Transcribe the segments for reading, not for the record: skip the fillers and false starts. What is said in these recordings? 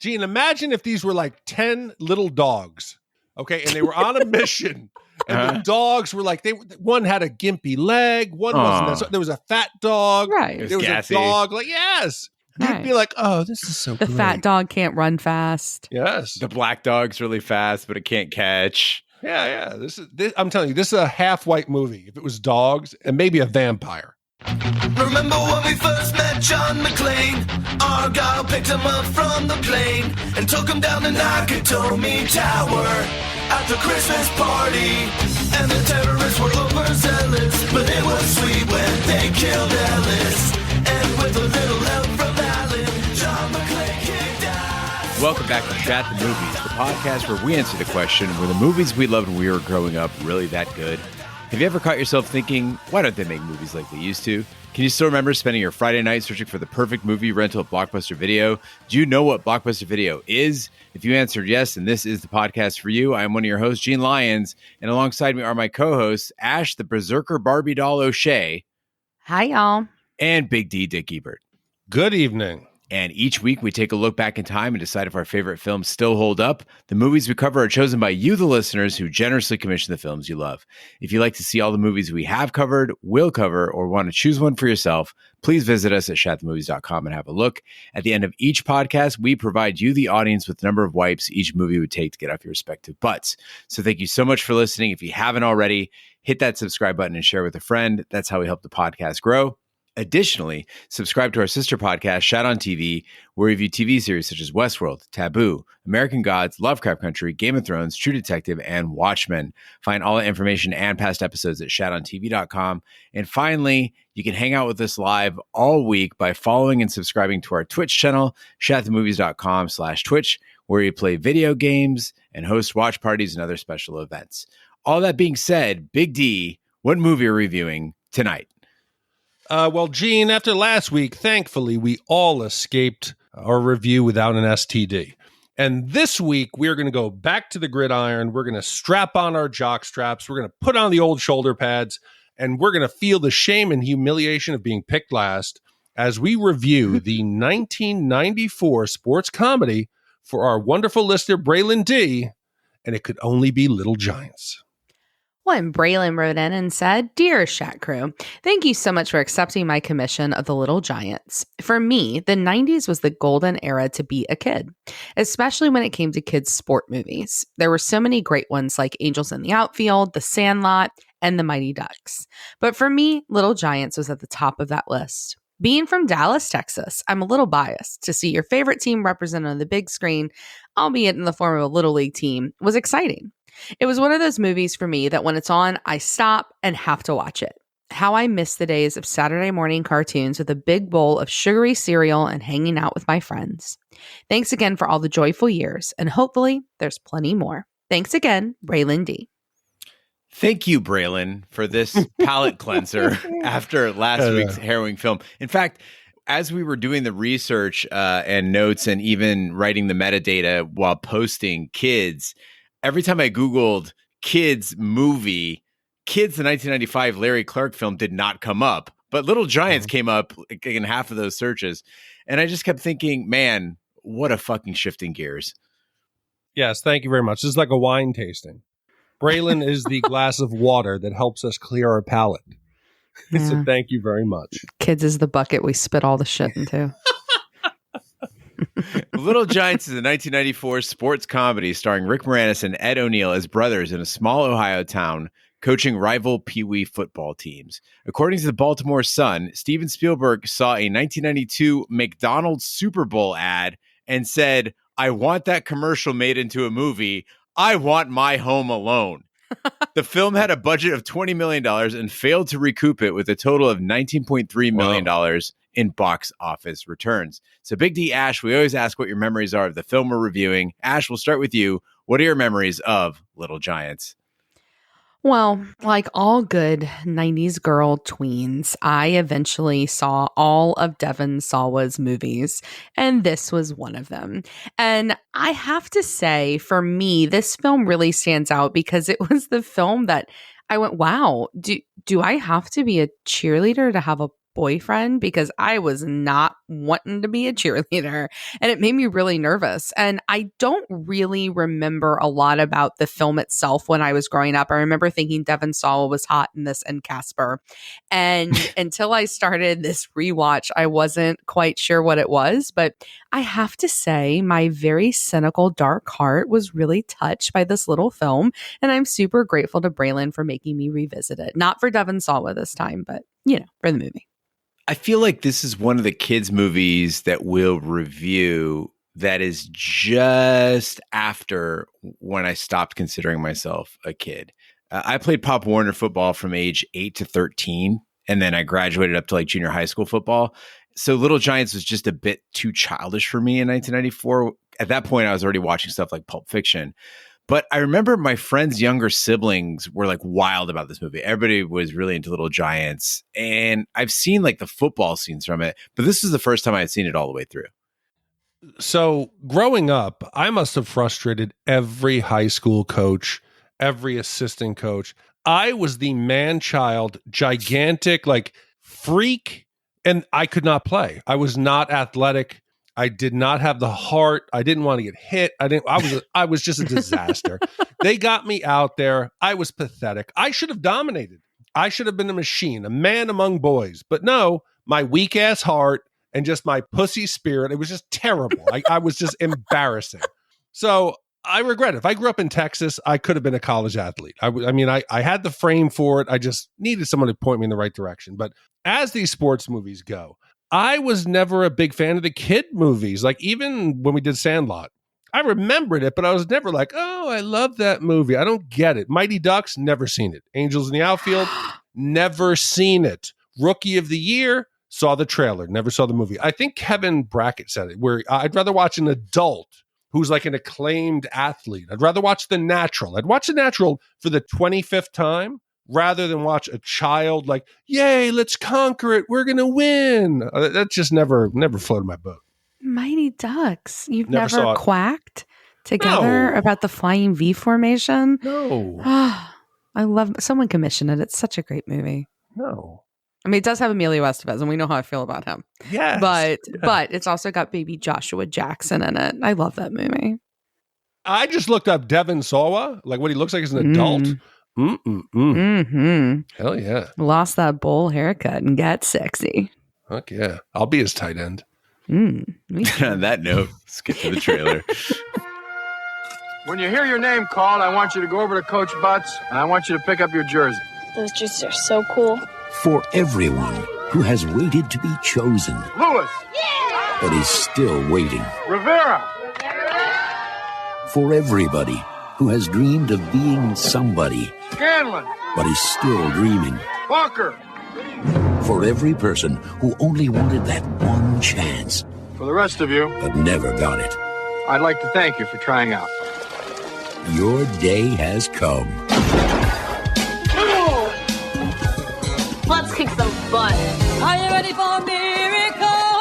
Gene, imagine if these were like 10 little dogs, okay? And they were on a mission. And the dogs were like, one had a gimpy leg. One wasn't. There was a fat dog. Right. There was gassy. a dog. Like, yes. You'd be like, oh, this is so The great. fat dog can't run fast. Yes. The black dog's really fast, but it can't catch. Yeah. This. I'm telling you, this is a half-white movie. If it was dogs and maybe a vampire. Remember when we first met John McClane? Argyle picked him up from the plane and took him down the Nakatomi Tower at the Christmas party. And the terrorists were overzealous, but it was sweet when they killed Ellis. And with a little help from Alan, John McClane kicked ass. Welcome back to Shat the Movies, the podcast where we answer the question, were the movies we loved when we were growing up really that good? Have you ever caught yourself thinking, why don't they make movies like they used to? Can you still remember spending your Friday night searching for the perfect movie rental at Blockbuster Video? Do you know what Blockbuster Video is? If you answered yes, then this is the podcast for you. I am one of your hosts, Gene Lyons, and alongside me are my co-hosts, Ash, the Berserker Barbie doll O'Shea. Hi, y'all. And Big D, Dick Ebert. Good evening. And each week we take a look back in time and decide if our favorite films still hold up. The movies we cover are chosen by you, the listeners, who generously commission the films you love. If you'd like to see all the movies we have covered, will cover, or want to choose one for yourself, please visit us at shatthemovies.com and have a look. At the end of each podcast, we provide you, the audience, with the number of wipes each movie would take to get off your respective butts. So thank you so much for listening. If you haven't already, hit that subscribe button and share with a friend. That's how we help the podcast grow. Additionally, subscribe to our sister podcast, Shat on TV, where we review TV series such as Westworld, Taboo, American Gods, Lovecraft Country, Game of Thrones, True Detective, and Watchmen. Find all the information and past episodes at shatontv.com. And finally, you can hang out with us live all week by following and subscribing to our Twitch channel, shatthemovies.com/Twitch, where we play video games and host watch parties and other special events. All that being said, Big D, what movie are we reviewing tonight? Well, Gene, after last week, thankfully, we all escaped our review without an STD. And this week, we're going to go back to the gridiron. We're going to strap on our jock straps. We're going to put on the old shoulder pads. And we're going to feel the shame and humiliation of being picked last as we review the 1994 sports comedy for our wonderful listener, Braylon D. And it could only be Little Giants. When Braylon wrote in and said, "Dear Shat Crew, thank you so much for accepting my commission of The Little Giants. For me, the 90s was the golden era to be a kid, especially when it came to kids' sport movies. There were so many great ones like Angels in the Outfield, The Sandlot, and The Mighty Ducks. But for me, Little Giants was at the top of that list. Being from Dallas, Texas, I'm a little biased. To see your favorite team represented on the big screen, albeit in the form of a Little League team, was exciting. It was one of those movies for me that when it's on, I stop and have to watch it. How I miss the days of Saturday morning cartoons with a big bowl of sugary cereal and hanging out with my friends. Thanks again for all the joyful years, and hopefully there's plenty more. Thanks again, Braylon D." Thank you, Braylon, for this palate cleanser after last week's harrowing film. In fact, as we were doing the research and notes and even writing the metadata while posting kids, every time I Googled kids movie, kids, the 1995 Larry Clark film did not come up, but Little Giants came up in half of those searches. And I just kept thinking, man, what a fucking shifting gears. Yes, thank you very much. This is like a wine tasting. Braylon is the glass of water that helps us clear our palate. Yeah. So thank you very much. Kids is the bucket we spit all the shit into. Little Giants is a 1994 sports comedy starring Rick Moranis and Ed O'Neill as brothers in a small Ohio town coaching rival Pee Wee football teams. According to the Baltimore Sun, Steven Spielberg saw a 1992 McDonald's Super Bowl ad and said, "I want that commercial made into a movie. I want my home alone." The film had a budget of $20 million and failed to recoup it with a total of $19.3 million in box office returns. So Big D, Ash, we always ask what your memories are of the film we're reviewing. Ash, we'll start with you. What are your memories of Little Giants? Well, like all good 90s girl tweens, I eventually saw all of Devon Sawa's movies, and this was one of them. And I have to say, for me, this film really stands out because it was the film that I went, wow, do I have to be a cheerleader to have a boyfriend because I was not wanting to be a cheerleader, and it made me really nervous. And I don't really remember a lot about the film itself when I was growing up. I remember thinking Devon Sawa was hot in this and Casper. And until I started this rewatch, I wasn't quite sure what it was. But I have to say, my very cynical, dark heart was really touched by this little film. And I'm super grateful to Braylon for making me revisit it. Not for Devon Sawa this time, but, for the movie. I feel like this is one of the kids' movies that we'll review that is just after when I stopped considering myself a kid. I played Pop Warner football from age 8 to 13, and then I graduated up to like junior high school football. So Little Giants was just a bit too childish for me in 1994. At that point, I was already watching stuff like Pulp Fiction. But I remember my friends' younger siblings were like wild about this movie. Everybody was really into Little Giants. And I've seen like the football scenes from it, but this is the first time I had seen it all the way through. So growing up, I must have frustrated every high school coach, every assistant coach. I was the man-child, gigantic, like freak, and I could not play. I was not athletic. I did not have the heart. I didn't want to get hit. I was just a disaster. They got me out there. I was pathetic. I should have dominated. I should have been a machine, a man among boys. But no, my weak ass heart and just my pussy spirit. It was just terrible. I was just embarrassing. So I regret it. If I grew up in Texas, I could have been a college athlete. I had the frame for it. I just needed someone to point me in the right direction. But as these sports movies go, I was never a big fan of the kid movies. Like even when we did Sandlot, I remembered it, but I was never like, oh, I love that movie. I don't get it. Mighty Ducks, never seen it. Angels in the Outfield, never seen it. Rookie of the Year, saw the trailer, never saw the movie. I think Kevin Brackett said it, where I'd rather watch an adult who's like an acclaimed athlete. I'd rather watch The Natural. I'd watch The Natural for the 25th time rather than watch a child like, yay, let's conquer it. We're going to win. That just never floated my boat. Mighty Ducks. You've never quacked together about the flying V formation? No. I love, someone commissioned it. It's such a great movie. No. I mean, it does have Emilio Estevez, and we know how I feel about him. Yes. But it's also got baby Joshua Jackson in it. I love that movie. I just looked up Devon Sawa, like what he looks like as an adult. Mm-hmm. Hell yeah. Lost that bowl haircut and got sexy. Fuck yeah. I'll be his tight end. On that note, let's get to the trailer. When you hear your name called, I want you to go over to Coach Butts, and I want you to pick up your jersey. Those jerseys are so cool. For everyone who has waited to be chosen. Lewis! Yeah! But is still waiting. Rivera! For everybody who has dreamed of being somebody. Scanlon! But is still dreaming. Walker! For every person who only wanted that one chance. For the rest of you, But never got it. I'd like to thank you for trying out. Your day has come. Let's kick some butt. Are you ready for a miracle?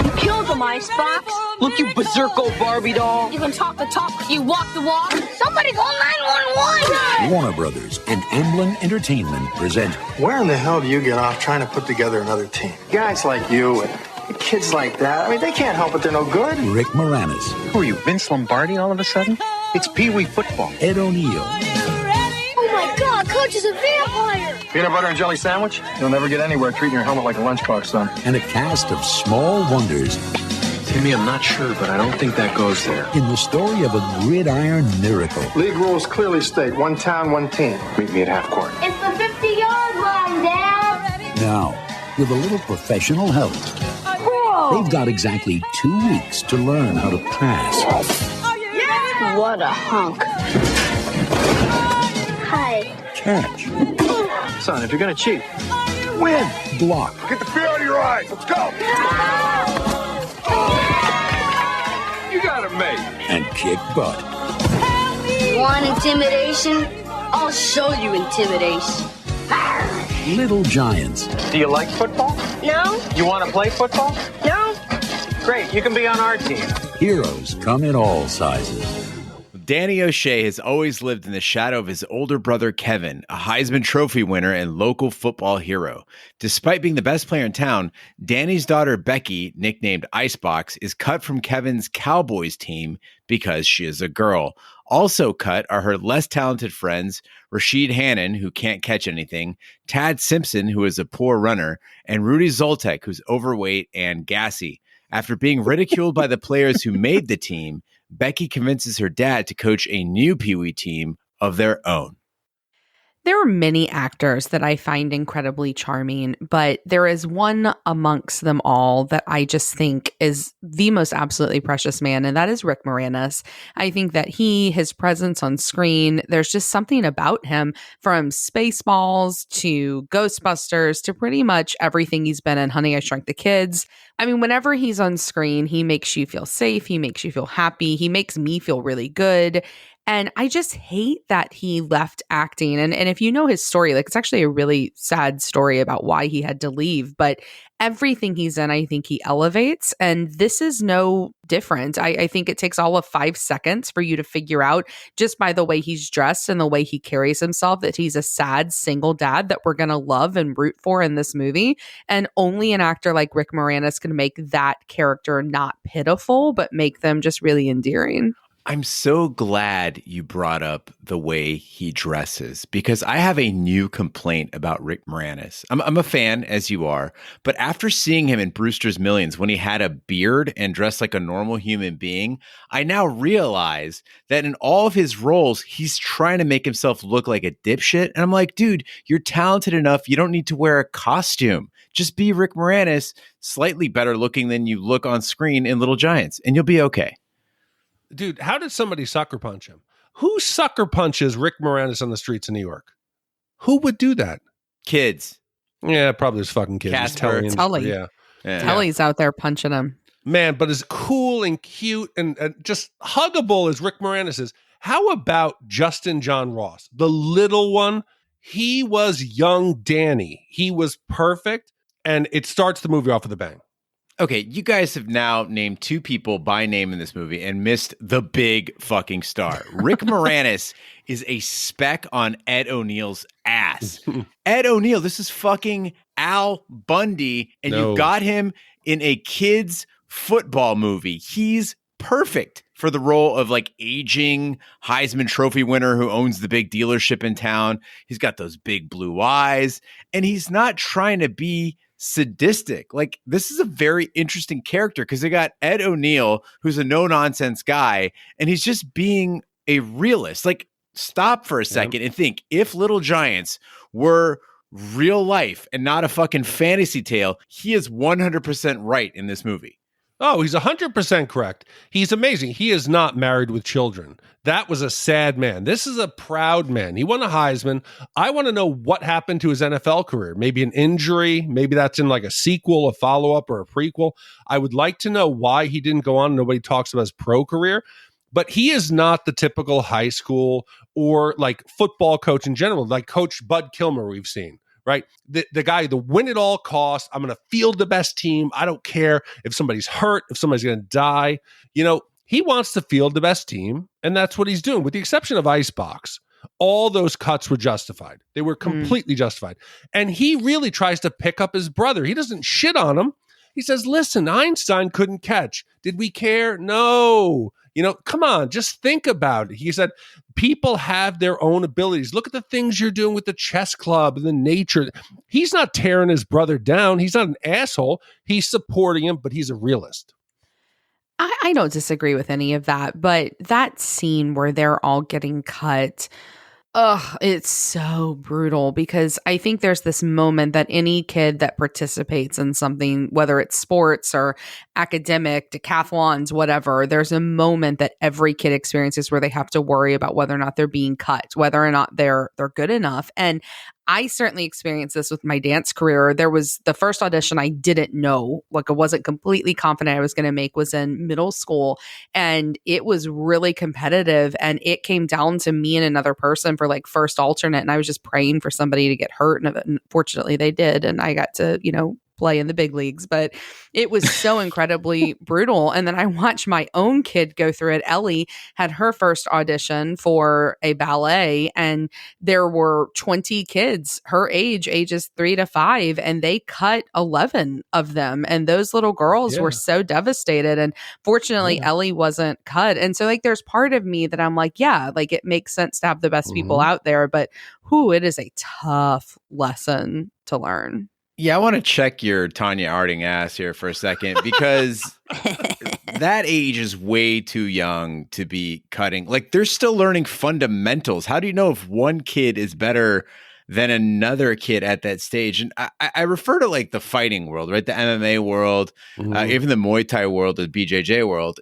You killed the icebox. Look, you berserko Barbie doll. You can talk the talk, you walk the walk. Somebody call 911! Warner Brothers and Amblin Entertainment present Where in the hell do you get off trying to put together another team? Guys like you and kids like that, I mean, they can't help it, they're no good. Rick Moranis, Who are you, Vince Lombardi all of a sudden? It's Pee Wee football. Ed O'Neill, Oh my god, Coach is a vampire! Peanut butter and jelly sandwich? You'll never get anywhere treating your helmet like a lunchbox, son. and a cast of small wonders Timmy, I'm not sure, but I don't think that goes there. in the story of a gridiron miracle. League rules clearly state, one town, one team. Meet me at half court. It's the 50-yard line, Dad! Now, with a little professional help, Bro! they've got exactly 2 weeks to learn how to pass, What a hunk. Hi. catch, Son, if you're gonna cheat, win! block, Get the fear out of your eyes, let's go! You got it made. and kick butt. Want intimidation? I'll show you intimidation. Little Giants, Do you like football? No? You want to play football? No? Great, you can be on our team. heroes come in all sizes. Danny O'Shea has always lived in the shadow of his older brother, Kevin, a Heisman Trophy winner and local football hero. Despite being the best player in town, Danny's daughter, Becky, nicknamed Icebox, is cut from Kevin's Cowboys team because she is a girl. Also cut are her less talented friends, Rashid Hannon, who can't catch anything, Tad Simpson, who is a poor runner, and Rudy Zoltek, who's overweight and gassy. After being ridiculed by the players who made the team, Becky convinces her dad to coach a new Pee Wee team of their own. There are many actors that I find incredibly charming, but there is one amongst them all that I just think is the most absolutely precious man, and that is Rick Moranis. I think that his presence on screen, there's just something about him, from Spaceballs to Ghostbusters to pretty much everything he's been in, Honey, I Shrunk the Kids. I mean, whenever he's on screen, he makes you feel safe, he makes you feel happy, he makes me feel really good. And I just hate that he left acting. And if you know his story, like, it's actually a really sad story about why he had to leave. But everything he's in, I think he elevates. And this is no different. I think it takes all of 5 seconds for you to figure out, just by the way he's dressed and the way he carries himself, that he's a sad single dad that we're going to love and root for in this movie. And only an actor like Rick Moranis can make that character not pitiful, but make them just really endearing. I'm so glad you brought up the way he dresses, because I have a new complaint about Rick Moranis. I'm a fan, as you are, but after seeing him in Brewster's Millions when he had a beard and dressed like a normal human being, I now realize that in all of his roles, he's trying to make himself look like a dipshit. And I'm like, dude, you're talented enough. You don't need to wear a costume. Just be Rick Moranis, slightly better looking than you look on screen in Little Giants, and you'll be okay. Dude, how did somebody sucker punch him? Who sucker punches Rick Moranis on the streets of New York? Who would do that? Kids. Yeah, probably his fucking kids. Tully. Yeah. Tully's out there punching him. Man, but as cool and cute and just huggable as Rick Moranis is, how about Justin John Ross? The little one, he was young Danny. He was perfect, and it starts the movie off with a bang. Okay, you guys have now named 2 people by name in this movie and missed the big fucking star. Rick Moranis is a speck on Ed O'Neill's ass. Ed O'Neill, this is fucking Al Bundy, and you got him in a kid's football movie. He's perfect for the role of, like, aging Heisman Trophy winner who owns the big dealership in town. He's got those big blue eyes, and he's not trying to be sadistic. Like, this is a very interesting character because they got Ed O'Neill, who's a no-nonsense guy, and he's just being a realist. Like, stop for a second and think, if Little Giants were real life and not a fucking fantasy tale, he is 100% right in this movie. Oh, he's 100% correct. He's amazing. He is not married with children. That was a sad man. This is a proud man. He won a Heisman. I want to know what happened to his NFL career. Maybe an injury. Maybe that's in like a sequel, a follow-up, or a prequel. I would like to know why he didn't go on. Nobody talks about his pro career. But he is not the typical high school or like football coach in general, like Coach Bud Kilmer we've seen. Right? The guy, the win at all costs. I'm going to field the best team. I don't care if somebody's hurt, if somebody's going to die. You know, he wants to field the best team, and that's what he's doing. With the exception of Icebox, all those cuts were justified. They were completely justified. And he really tries to pick up his brother. He doesn't shit on him. He says, listen, Einstein couldn't catch. Did we care? No. You know, come on, just think about it. He said, people have their own abilities. Look at the things you're doing with the chess club and the nature. He's not tearing his brother down. He's not an asshole. He's supporting him, but he's a realist. I don't disagree with any of that, but that scene where they're all getting cut, it's so brutal, because I think there's this moment that any kid that participates in something, whether it's sports or academic, decathlons, whatever, there's a moment that every kid experiences where they have to worry about whether or not they're being cut, whether or not they're good enough. And I certainly experienced this with my dance career. There was the first audition I didn't know, like I wasn't completely confident I was going to make, was in middle school. And it was really competitive. And it came down to me and another person for like first alternate. And I was just praying for somebody to get hurt. And unfortunately they did. And I got to, play in the big leagues, but it was so incredibly brutal. And then I watched my own kid go through it. Ellie had her first audition for a ballet, and there were 20 kids her age, ages 3 to 5, and they cut 11 of them. And those little girls were so devastated. And fortunately, Ellie wasn't cut. And so, like, there's part of me that I'm like, yeah, like, it makes sense to have the best people out there, but it is a tough lesson to learn. Yeah, I want to check your Tanya Harding ass here for a second, because that age is way too young to be cutting. Like, they're still learning fundamentals. How do you know if one kid is better than another kid at that stage? And I refer to, like, the fighting world, right? The MMA world, even the Muay Thai world, the BJJ world.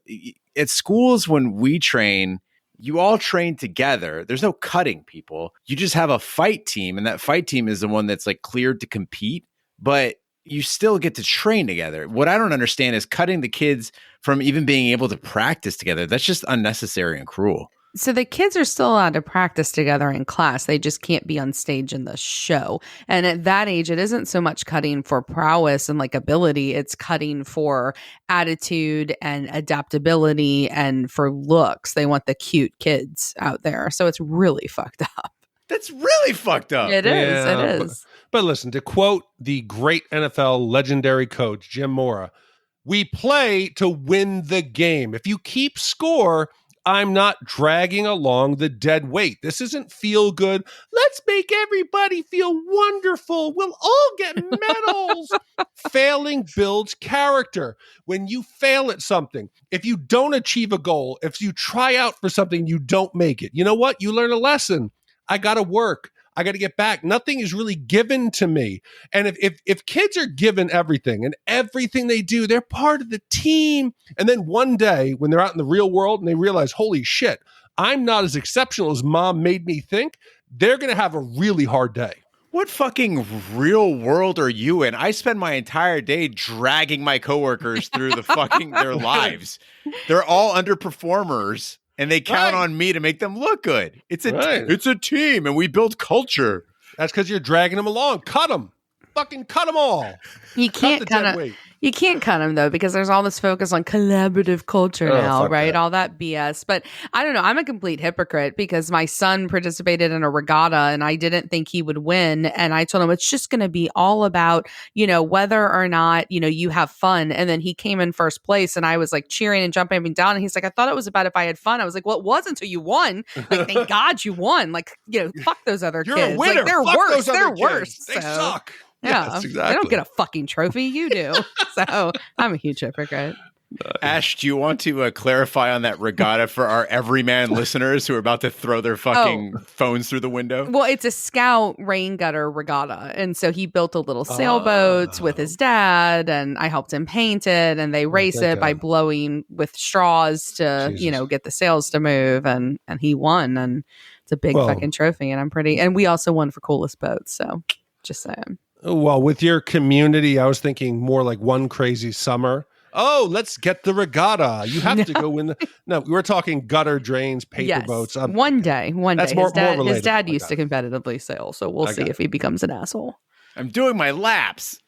At schools, when we train, you all train together. There's no cutting people. You just have a fight team, and that fight team is the one that's, like, cleared to compete. But you still get to train together. What I don't understand is cutting the kids from even being able to practice together. That's just unnecessary and cruel. So the kids are still allowed to practice together in class. They just can't be on stage in the show. And at that age, it isn't so much cutting for prowess and, like, ability. It's cutting for attitude and adaptability and for looks. They want the cute kids out there. So it's really fucked up. That's really fucked up. It is. It is. But listen, to quote the great NFL legendary coach, Jim Mora, we play to win the game. If you keep score, I'm not dragging along the dead weight. This isn't feel good. Let's make everybody feel wonderful. We'll all get medals. Failing builds character. When you fail at something, if you don't achieve a goal, if you try out for something, you don't make it. You know what? You learn a lesson. I got to work. I got to get back. Nothing is really given to me. And if kids are given everything and everything they do, they're part of the team. And then one day when they're out in the real world and they realize, holy shit, I'm not as exceptional as mom made me think, they're going to have a really hard day. What fucking real world are you in? I spend my entire day dragging my coworkers through the fucking their lives. They're all underperformers. And they count on me to make them look good. It's a team, and we build culture. That's because you're dragging them along. Cut them. Fucking cut them all. You can't cut them. You can't cut them, though, because there's all this focus on collaborative culture now, right? All that BS. But I don't know. I'm a complete hypocrite because my son participated in a regatta and I didn't think he would win. And I told him it's just going to be all about, whether or not, you have fun. And then he came in first place and I was like cheering and jumping up and down. And he's like, I thought it was about if I had fun. I was like, well, it was until you won. Like, thank God you won. Like, fuck those other You're kids. A winner. Like, they're fuck worse. Those other they're kids. worse. They suck. Yeah, yes, exactly. I don't get a fucking trophy. You do. So I'm a huge hypocrite. Ash, do you want to clarify on that regatta for our everyman listeners who are about to throw their fucking phones through the window? Well, it's a Scout rain gutter regatta. And so he built a little sailboat with his dad, and I helped him paint it. And they race it by blowing with straws to, get the sails to move. And he won. And it's a big fucking trophy. And we also won for coolest boats. So just saying. Well, with your community, I was thinking more like One Crazy Summer. Oh, let's get the regatta. You have to go win. No, we were talking gutter drains, paper boats. One day. That's day. More his dad used to competitively sail, so we'll see if he becomes an asshole. I'm doing my laps.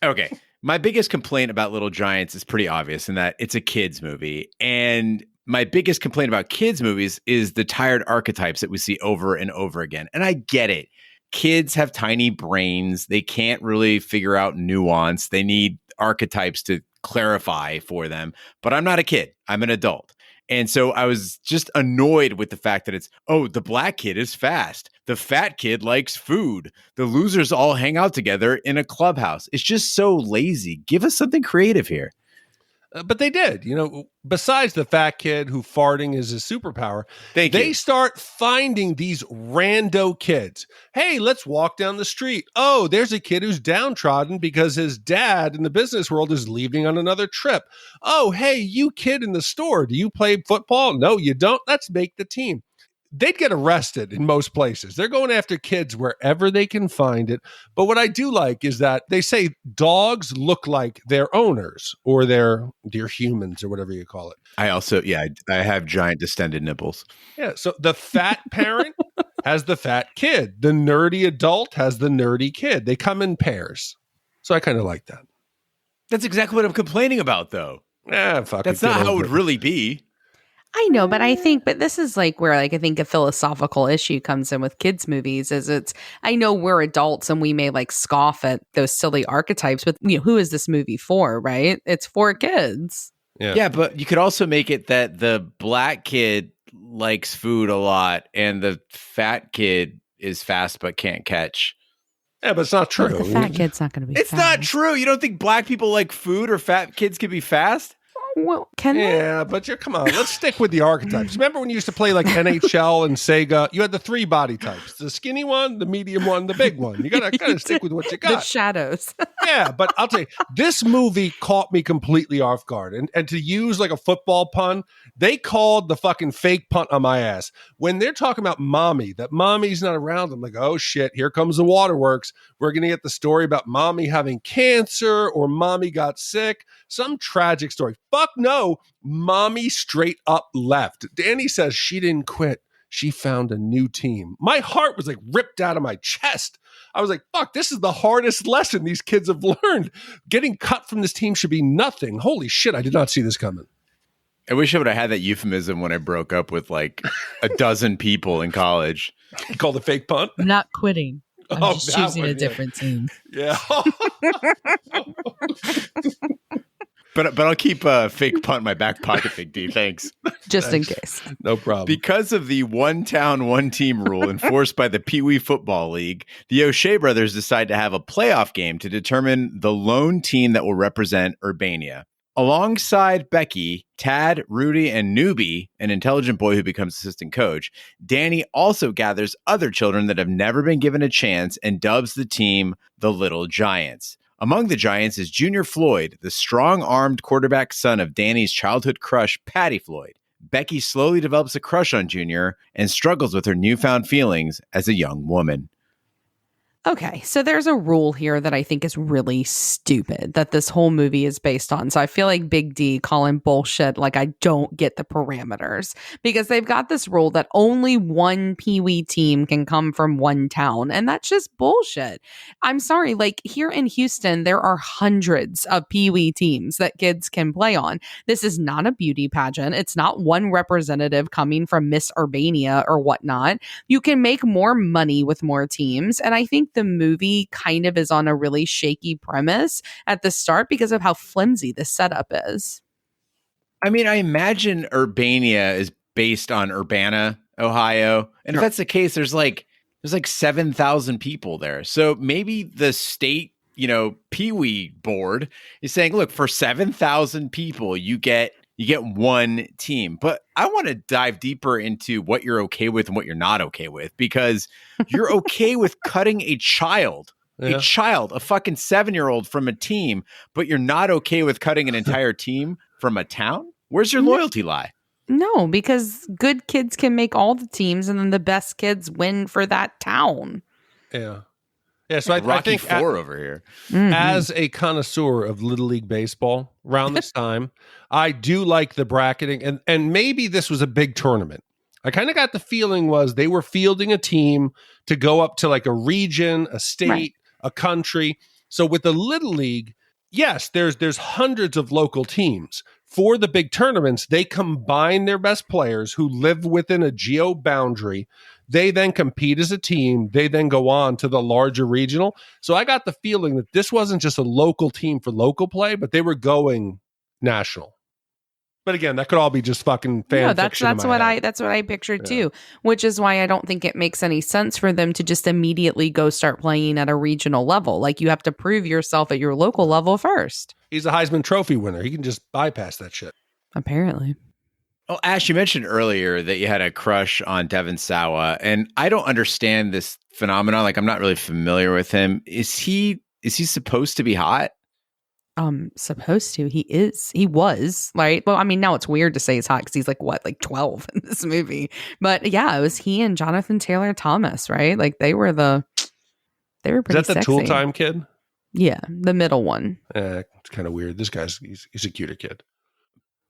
Okay. My biggest complaint about Little Giants is pretty obvious in that it's a kids movie. And my biggest complaint about kids movies is the tired archetypes that we see over and over again. And I get it. Kids have tiny brains. They can't really figure out nuance. They need archetypes to clarify for them. But I'm not a kid. I'm an adult. And so I was just annoyed with the fact that it's, the black kid is fast. The fat kid likes food. The losers all hang out together in a clubhouse. It's just so lazy. Give us something creative here. But they did, besides the fat kid who farting is his superpower, they start finding these rando kids. Hey, let's walk down the street. Oh, there's a kid who's downtrodden because his dad in the business world is leaving on another trip. Oh, hey, you kid in the store, do you play football? No, you don't. Let's make the team. They'd get arrested in most places. They're going after kids wherever they can find it. But what I do like is that they say dogs look like their owners or their humans or whatever you call it. I also, I have giant distended nipples. Yeah. So the fat parent has the fat kid. The nerdy adult has the nerdy kid. They come in pairs. So I kind of like that. That's exactly what I'm complaining about, though. Fuck. That's not how it would really be. I know, but but this is like where like I think a philosophical issue comes in with kids movies I know we're adults and we may like scoff at those silly archetypes, but who is this movie for, right? It's for kids. Yeah, but you could also make it that the black kid likes food a lot and the fat kid is fast but can't catch. Yeah, but it's not true. The fat kid's not going to be It's fast. not true. You don't think black people like food or fat kids can be fast? Well, can they? Yeah, but come on. Let's stick with the archetypes. Remember when you used to play like NHL and Sega? You had the 3 body types: the skinny one, the medium one, the big one. You gotta stick with what you got. The shadows. Yeah, but I'll tell you, this movie caught me completely off guard. And to use like a football pun, they called the fucking fake punt on my ass. When they're talking about mommy, that mommy's not around, I'm like, oh shit, here comes the waterworks. We're gonna get the story about mommy having cancer or mommy got sick. Some tragic story. Fuck no. Mommy straight up left. Danny says she didn't quit. She found a new team. My heart was like ripped out of my chest. I was like, fuck, this is the hardest lesson these kids have learned. Getting cut from this team should be nothing. Holy shit, I did not see this coming. I wish I would have had that euphemism when I broke up with like a dozen people in college. Called the fake punt? I'm not quitting. I'm just choosing a different team. Yeah. But I'll keep a fake punt in my back pocket, Big D. Thanks. Just in case. No problem. Because of the one town, one team rule enforced by the Pee Wee Football League, the O'Shea brothers decide to have a playoff game to determine the lone team that will represent Urbania. Alongside Becky, Tad, Rudy, and Newbie, an intelligent boy who becomes assistant coach, Danny also gathers other children that have never been given a chance and dubs the team the Little Giants. Among the Giants is Junior Floyd, the strong-armed quarterback son of Danny's childhood crush, Patty Floyd. Becky slowly develops a crush on Junior and struggles with her newfound feelings as a young woman. Okay, so there's a rule here that I think is really stupid that this whole movie is based on. So I feel like Big D calling bullshit like I don't get the parameters because they've got this rule that only one Pee Wee team can come from one town. And that's just bullshit. I'm sorry, like here in Houston, there are hundreds of Pee Wee teams that kids can play on. This is not a beauty pageant. It's not one representative coming from Miss Urbania or whatnot. You can make more money with more teams. And I think the movie kind of is on a really shaky premise at the start because of how flimsy the setup is. I mean, I imagine Urbania is based on Urbana, Ohio. And if that's the case, there's like 7,000 people there. So maybe the state, Pee Wee board is saying, look, for 7,000 people, you get one team. But I want to dive deeper into what you're okay with and what you're not okay with, because you're okay with cutting a child, a fucking 7-year-old from a team, but you're not okay with cutting an entire team from a town? Where's your loyalty lie? No, because good kids can make all the teams and then the best kids win for that town. Yeah. Yeah, so like I think Rocky IV over here. As a connoisseur of Little League Baseball around this time, I do like the bracketing. And maybe this was a big tournament. I kind of got the feeling was they were fielding a team to go up to like a region, a state, a country. So with the Little League, yes, there's hundreds of local teams. For the big tournaments, they combine their best players who live within a geo boundary. They then compete as a team. They then go on to the larger regional. So I got the feeling that this wasn't just a local team for local play, but they were going national. But again, that could all be just fucking fan fiction. That's what I pictured too, which is why I don't think it makes any sense for them to just immediately go start playing at a regional level. Like you have to prove yourself at your local level first. He's a Heisman Trophy winner. He can just bypass that shit. Apparently. Oh, Ash, you mentioned earlier that you had a crush on Devin Sawa, and I don't understand this phenomenon. Like, I'm not really familiar with him. Is he supposed to be hot? Supposed to. He was, right? Well, I mean, now it's weird to say he's hot because he's like 12 in this movie. But yeah, it was he and Jonathan Taylor Thomas, right? Like they were pretty sexy. Is that the Tool Time kid? Yeah, the middle one. It's kind of weird. This he's a cuter kid.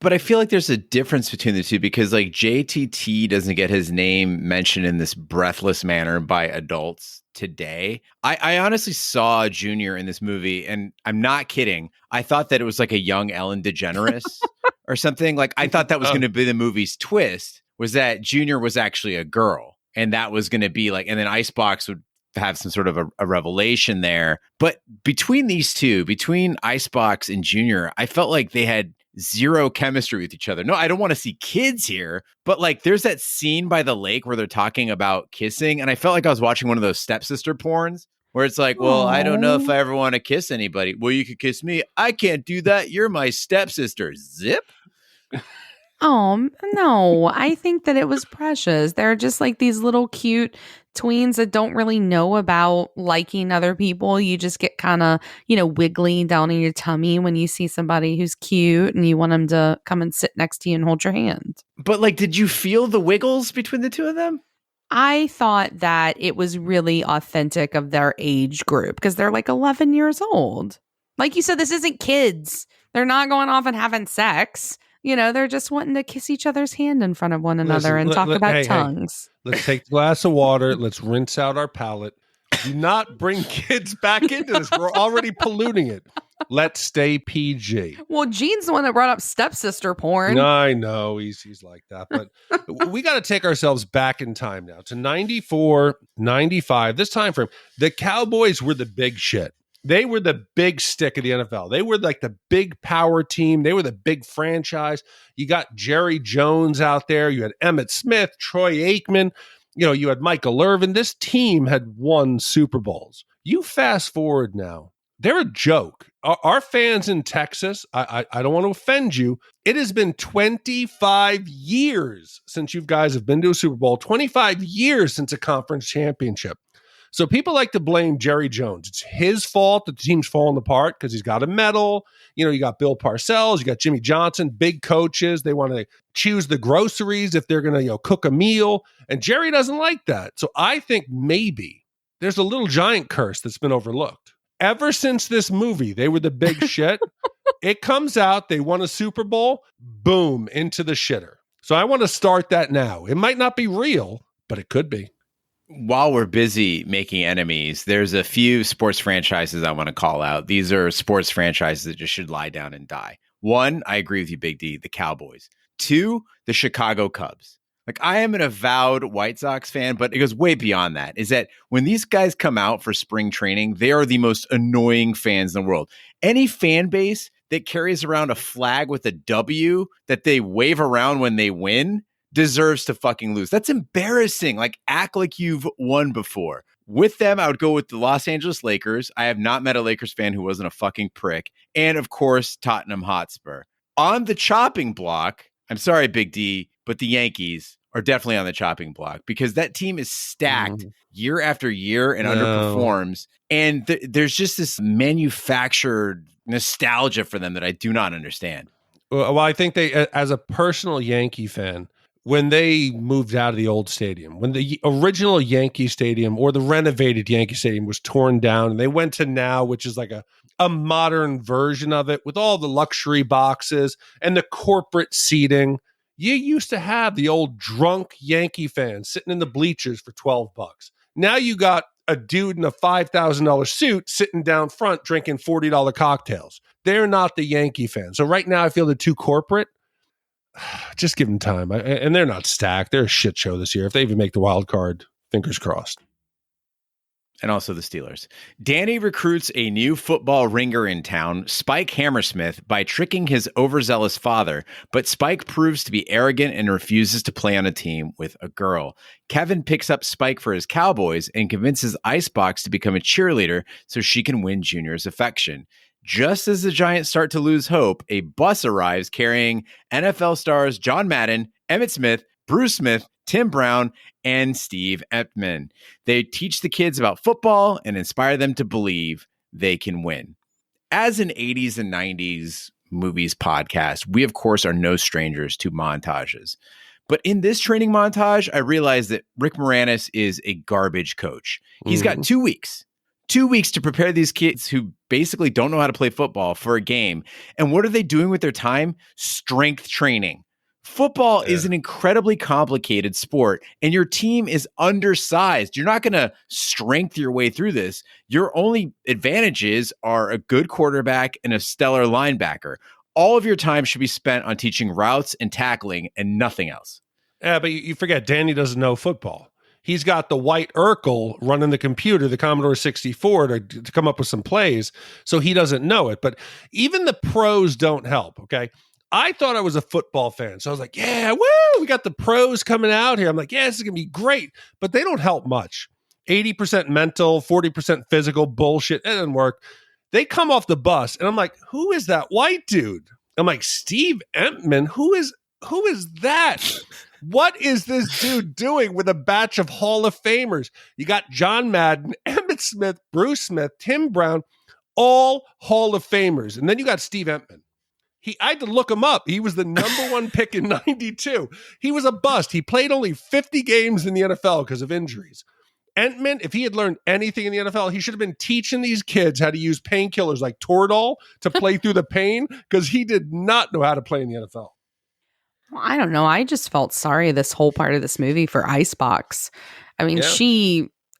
But I feel like there's a difference between the two because like JTT doesn't get his name mentioned in this breathless manner by adults today. I honestly saw Junior in this movie, and I'm not kidding. I thought that it was like a young Ellen DeGeneres or something. Like I thought that was going to be the movie's twist, was that Junior was actually a girl. And that was going to be like, and then Icebox would have some sort of a revelation there. But between these two, between Icebox and Junior, I felt like they had zero chemistry with each other. No, I don't want to see kids here, but like there's that scene by the lake where they're talking about kissing. And I felt like I was watching one of those stepsister porns where it's like, well, I don't know if I ever want to kiss anybody. Well, you could kiss me. I can't do that. You're my stepsister. Zip. Oh, no, I think that it was precious. They're just like these little cute tweens that don't really know about liking other people. You just get kind of, wiggly down in your tummy when you see somebody who's cute and you want them to come and sit next to you and hold your hand. But like, did you feel the wiggles between the two of them? I thought that it was really authentic of their age group because they're like 11 years old. Like you said, this isn't kids. They're not going off and having sex. They're just wanting to kiss each other's hand in front of one another and talk about tongues. Hey, let's take a glass of water. Let's rinse out our palate. Do not bring kids back into this. We're already polluting it. Let's stay PG. Well, Gene's the one that brought up stepsister porn. I know he's like that, but we got to take ourselves back in time now to 94, 95, this time frame. The Cowboys were the big shit. They were the big stick of the NFL. They were like the big power team. They were the big franchise. You got Jerry Jones out there. You had Emmitt Smith, Troy Aikman. You had Michael Irvin. This team had won Super Bowls. You fast forward now. They're a joke. Our fans in Texas, I don't want to offend you. It has been 25 years since you guys have been to a Super Bowl, 25 years since a conference championship. So people like to blame Jerry Jones. It's his fault that the team's falling apart because he's got a medal. You got Bill Parcells, you got Jimmy Johnson, big coaches. They want to choose the groceries if they're going to cook a meal. And Jerry doesn't like that. So I think maybe there's a little giant curse that's been overlooked. Ever since this movie, they were the big shit. It comes out, they won a Super Bowl, boom, into the shitter. So I want to start that now. It might not be real, but it could be. While we're busy making enemies, there's a few sports franchises I want to call out. These are sports franchises that just should lie down and die. One, I agree with you, Big D, the Cowboys. Two, the Chicago Cubs. Like, I am an avowed White Sox fan, but it goes way beyond that. Is that when these guys come out for spring training, they are the most annoying fans in the world. Any fan base that carries around a flag with a W that they wave around when they win deserves to fucking lose. That's embarrassing. Like, act like you've won before. With them, I would go with the Los Angeles Lakers. I have not met a Lakers fan who wasn't a fucking prick. And of course, Tottenham Hotspur. On the chopping block, I'm sorry, Big D, but the Yankees are definitely on the chopping block because that team is stacked year after year and underperforms. And there's just this manufactured nostalgia for them that I do not understand. Well, I think they, as a personal Yankee fan, when they moved out of the old stadium, when the original Yankee Stadium or the renovated Yankee Stadium was torn down and they went to now, which is like a modern version of it with all the luxury boxes and the corporate seating, you used to have the old drunk Yankee fans sitting in the bleachers for $12. Now you got a dude in a $5,000 suit sitting down front drinking $40 cocktails. They're not the Yankee fans. So right now I feel they're too corporate. Just give them time. And they're not stacked. They're a shit show this year. If they even make the wild card, fingers crossed. And also the Steelers. Danny recruits a new football ringer in town, Spike Hammersmith, by tricking his overzealous father. But Spike proves to be arrogant and refuses to play on a team with a girl. Kevin picks up Spike for his Cowboys and convinces Icebox to become a cheerleader so she can win Junior's affection. Just as the Giants start to lose hope, a bus arrives carrying NFL stars John Madden, Emmitt Smith, Bruce Smith, Tim Brown, and Steve Edmund. They teach the kids about football and inspire them to believe they can win. As an 80s and 90s movies podcast, we, of course, are no strangers to montages. But in this training montage, I realized that Rick Moranis is a garbage coach. He's got 2 weeks 2 weeks to prepare these kids who basically don't know how to play football for a game. And what are they doing with their time? Strength training. Football is an incredibly complicated sport, and your team is undersized. You're not going to strength your way through this. Your only advantages are a good quarterback and a stellar linebacker. All of your time should be spent on teaching routes and tackling and nothing else. Yeah, but you forget, Danny doesn't know football. He's got the white Urkel running the computer, the Commodore 64, to come up with some plays, so he doesn't know it. But even the pros don't help, okay? I thought I was a football fan, so I was like, yeah, woo, we got the pros coming out here. I'm like, yeah, this is going to be great. But they don't help much. 80% mental, 40% physical bullshit. It doesn't work. They come off the bus, and I'm like, who is that white dude? I'm like, Steve Edmund? Who is that? What is this dude doing with a batch of Hall of Famers? You got John Madden, Emmitt Smith, Bruce Smith, Tim Brown, all Hall of Famers. And then you got Steve Edmund. I had to look him up. He was the number one pick in 92. He was a bust. He played only 50 games in the NFL because of injuries. Edmund, if he had learned anything in the NFL, he should have been teaching these kids how to use painkillers like Toradol to play through the pain, because he did not know how to play in the NFL. Well, I don't know. I just felt sorry this whole part of this movie for Icebox. I mean,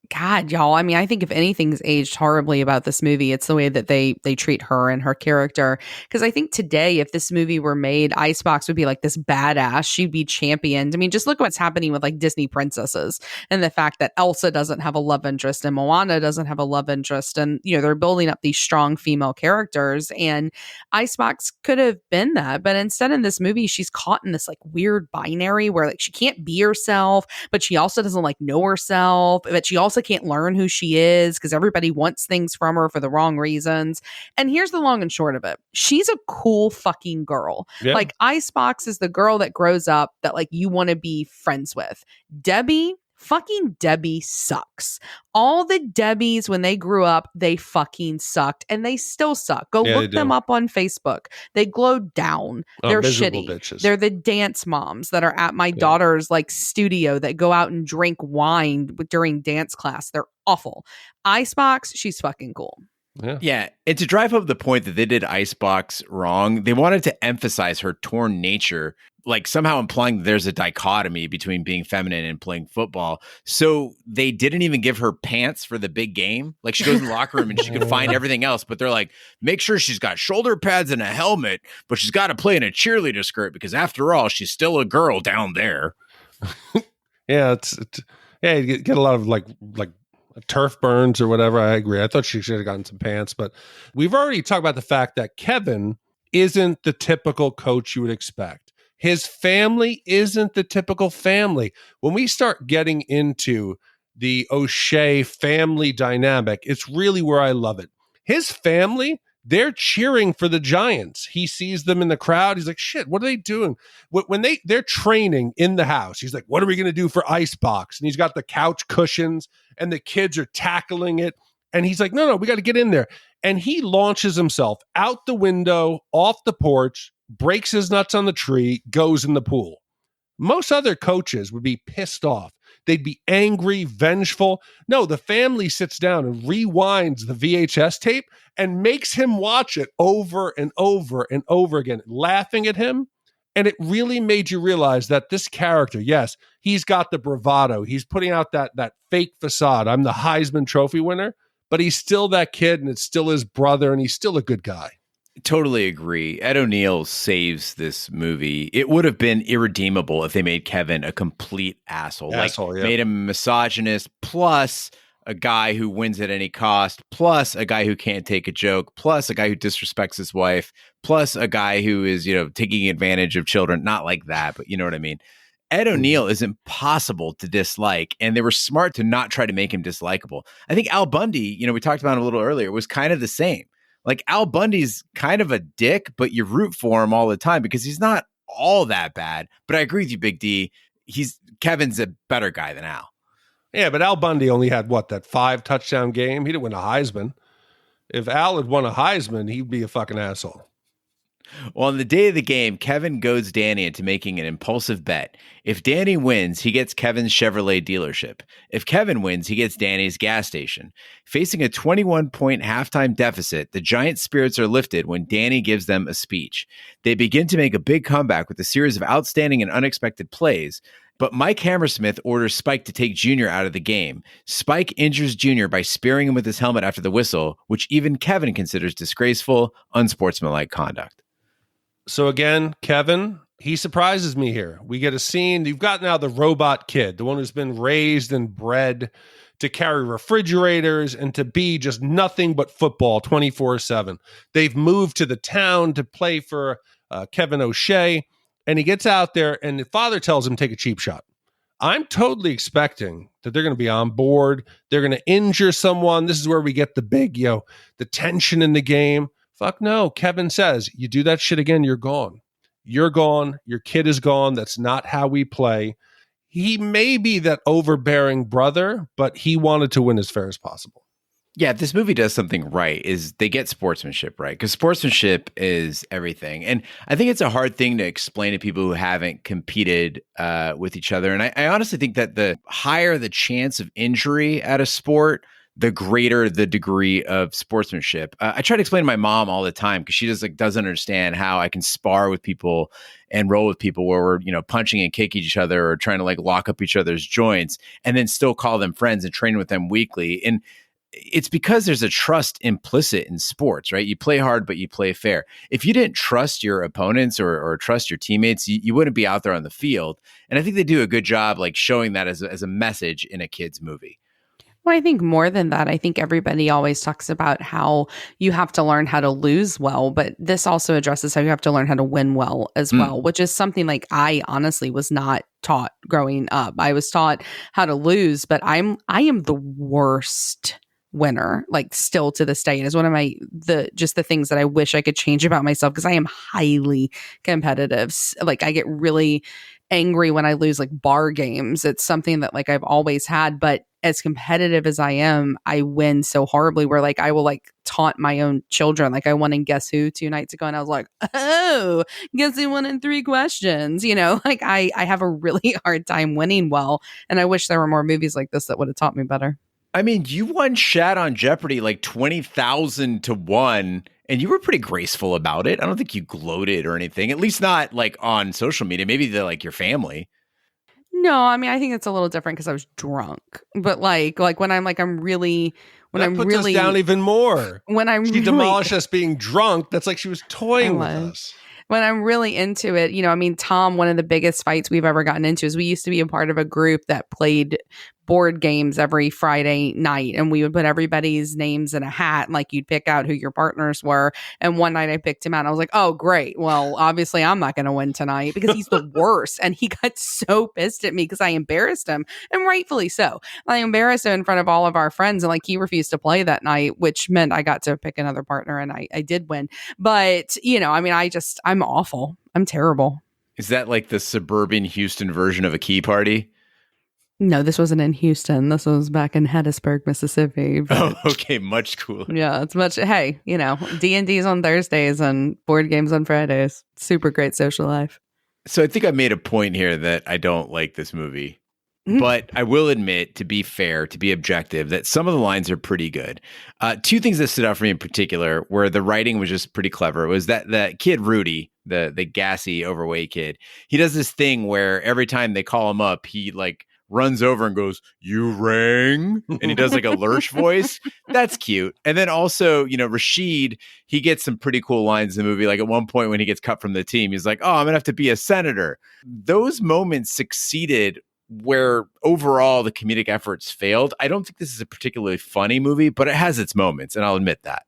God, y'all. I mean, I think if anything's aged horribly about this movie, it's the way that they treat her and her character. Because I think today, if this movie were made, Icebox would be like this badass. She'd be championed. I mean, just look at what's happening with like Disney princesses and the fact that Elsa doesn't have a love interest and Moana doesn't have a love interest. And, you know, they're building up these strong female characters. And Icebox could have been that. But instead in this movie, she's caught in this like weird binary where like she can't be herself, but she also doesn't like know herself, but she also can't learn who she is because everybody wants things from her for the wrong reasons. And here's the long and short of it. She's a cool fucking girl. Yeah. Like Icebox is the girl that grows up that like you want to be friends with. Fucking Debbie sucks. All the Debbies, when they grew up, they fucking sucked, and they still suck. Go look them up on Facebook. They glowed down. They're shitty. Bitches. They're the dance moms that are at my daughter's like studio that go out and drink wine during dance class. They're awful. Icebox, she's fucking cool. Yeah. And to drive home the point that they did Icebox wrong, they wanted to emphasize her torn nature, like somehow implying that there's a dichotomy between being feminine and playing football. So they didn't even give her pants for the big game. Like she goes in the locker room and she could find everything else, but they're like, make sure she's got shoulder pads and a helmet, but she's got to play in a cheerleader skirt because after all, she's still a girl down there. You get a lot of like turf burns or whatever. I agree. I thought she should have gotten some pants, but we've already talked about the fact that Kevin isn't the typical coach you would expect. His family isn't the typical family. When we start getting into the O'Shea family dynamic, it's really where I love it. His family, they're cheering for the Giants. He sees them in the crowd. He's like, shit, what are they doing? When they're training in the house, he's like, what are we going to do for Icebox? And he's got the couch cushions and the kids are tackling it. And he's like, no, we got to get in there. And he launches himself out the window, off the porch, breaks his nuts on the tree, goes in the pool. Most other coaches would be pissed off. They'd be angry, vengeful. No, the family sits down and rewinds the VHS tape and makes him watch it over and over and over again, laughing at him. And it really made you realize that this character, yes, he's got the bravado. He's putting out that fake facade. I'm the Heisman Trophy winner, but he's still that kid and it's still his brother and he's still a good guy. Totally agree. Ed O'Neill saves this movie. It would have been irredeemable if they made Kevin a complete asshole. Made him a misogynist, plus a guy who wins at any cost, plus a guy who can't take a joke, plus a guy who disrespects his wife, plus a guy who is, taking advantage of children. Not like that, but you know what I mean? Ed O'Neill is impossible to dislike, and they were smart to not try to make him dislikable. I think Al Bundy, we talked about him a little earlier, was kind of the same. Like Al Bundy's kind of a dick, but you root for him all the time because he's not all that bad. But I agree with you, Big D. Kevin's a better guy than Al. Yeah, but Al Bundy only had that 5-touchdown game. He didn't win a Heisman. If Al had won a Heisman, he'd be a fucking asshole. Well, on the day of the game, Kevin goads Danny into making an impulsive bet. If Danny wins, he gets Kevin's Chevrolet dealership. If Kevin wins, he gets Danny's gas station. Facing a 21-point halftime deficit, the Giants' spirits are lifted when Danny gives them a speech. They begin to make a big comeback with a series of outstanding and unexpected plays, but Mike Hammersmith orders Spike to take Junior out of the game. Spike injures Junior by spearing him with his helmet after the whistle, which even Kevin considers disgraceful, unsportsmanlike conduct. So again, Kevin, he surprises me here. We get a scene. You've got now the robot kid, the one who's been raised and bred to carry refrigerators and to be just nothing but football 24/7. They've moved to the town to play for Kevin O'Shea, and he gets out there and the father tells him take a cheap shot. I'm totally expecting that they're going to be on board. They're going to injure someone. This is where we get the big, the tension in the game. Fuck no. Kevin says, you do that shit again, you're gone. You're gone. Your kid is gone. That's not how we play. He may be that overbearing brother, but he wanted to win as fair as possible. Yeah, if this movie does something right, is they get sportsmanship right, because sportsmanship is everything. And I think it's a hard thing to explain to people who haven't competed with each other. And I honestly think that the higher the chance of injury at a sport, the greater the degree of sportsmanship. I try to explain to my mom all the time because she just doesn't understand how I can spar with people and roll with people where we're, punching and kicking each other or trying to lock up each other's joints and then still call them friends and train with them weekly. And it's because there's a trust implicit in sports, right? You play hard, but you play fair. If you didn't trust your opponents or trust your teammates, you wouldn't be out there on the field. And I think they do a good job showing that as a message in a kid's movie. Well, I think more than that, I think everybody always talks about how you have to learn how to lose well, but this also addresses how you have to learn how to win well as well, which is something I honestly was not taught growing up. I was taught how to lose, but I am the worst winner, still to this day. And it's one of the things that I wish I could change about myself because I am highly competitive. I get really angry when I lose bar games. It's something that I've always had, but as competitive as I am, I win so horribly where I will taunt my own children. I won in Guess Who 2 nights ago and I was like, oh, guess who won in 3 questions? I have a really hard time winning well. And I wish there were more movies like this that would have taught me better. I mean, you won Shat on Jeopardy 20,000 to 1, and you were pretty graceful about it. I don't think you gloated or anything, at least not on social media. Maybe your family. No, I mean, I think it's a little different because I was drunk. But when I'm really, that puts us down even more. She demolished us being drunk. That's she was toying with us. When I'm really into it, Tom, one of the biggest fights we've ever gotten into is we used to be a part of a group that played board games every Friday night, and we would put everybody's names in a hat and you'd pick out who your partners were. And one night I picked him out and I was like, oh great, well obviously I'm not going to win tonight because he's the worst. And he got so pissed at me because I embarrassed him, and rightfully so. I embarrassed him in front of all of our friends, and he refused to play that night, which meant I got to pick another partner, and I did win. But I'm awful. I'm terrible. Is that the suburban Houston version of a key party? No, this wasn't in Houston. This was back in Hattiesburg, Mississippi. Oh, okay. Much cooler. Yeah, it's much. Hey, D&D's on Thursdays and board games on Fridays. Super great social life. So I think I made a point here that I don't like this movie. But I will admit, to be fair, to be objective, that some of the lines are pretty good. 2 things that stood out for me in particular, where the writing was just pretty clever, was that kid Rudy, the gassy, overweight kid. He does this thing where every time they call him up, he runs over and goes, "You rang?" And he does a lurch voice. That's cute. And then also, Rashid, he gets some pretty cool lines in the movie. At one point when he gets cut from the team, he's like, "Oh, I'm gonna have to be a senator." Those moments succeeded where overall the comedic efforts failed. I don't think this is a particularly funny movie, but it has its moments, and I'll admit that.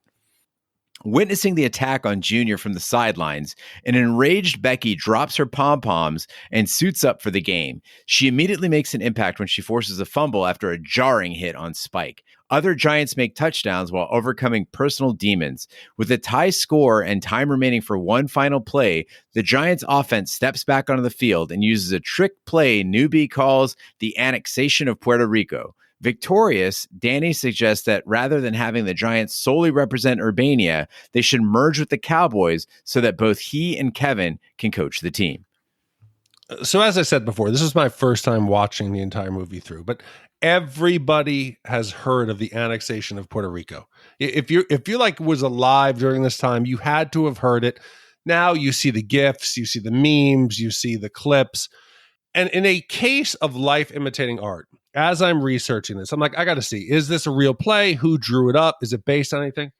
Witnessing the attack on Junior from the sidelines, an enraged Becky drops her pom-poms and suits up for the game. She immediately makes an impact when she forces a fumble after a jarring hit on Spike. Other Giants make touchdowns while overcoming personal demons. With a tie score and time remaining for one final play, the Giants offense steps back onto the field and uses a trick play newbie calls the annexation of Puerto Rico. Victorious, Danny suggests that rather than having the Giants solely represent Urbania, they should merge with the Cowboys so that both he and Kevin can coach the team. So as I said before, this is my first time watching the entire movie through, but everybody has heard of the annexation of Puerto Rico. If you like was alive during this time, you had to have heard it. Now you see the GIFs, you see the memes, you see the clips. And in a case of life imitating art, as I'm researching this, I'm like, I got to see, is this a real play? Who drew it up? Is it based on anything?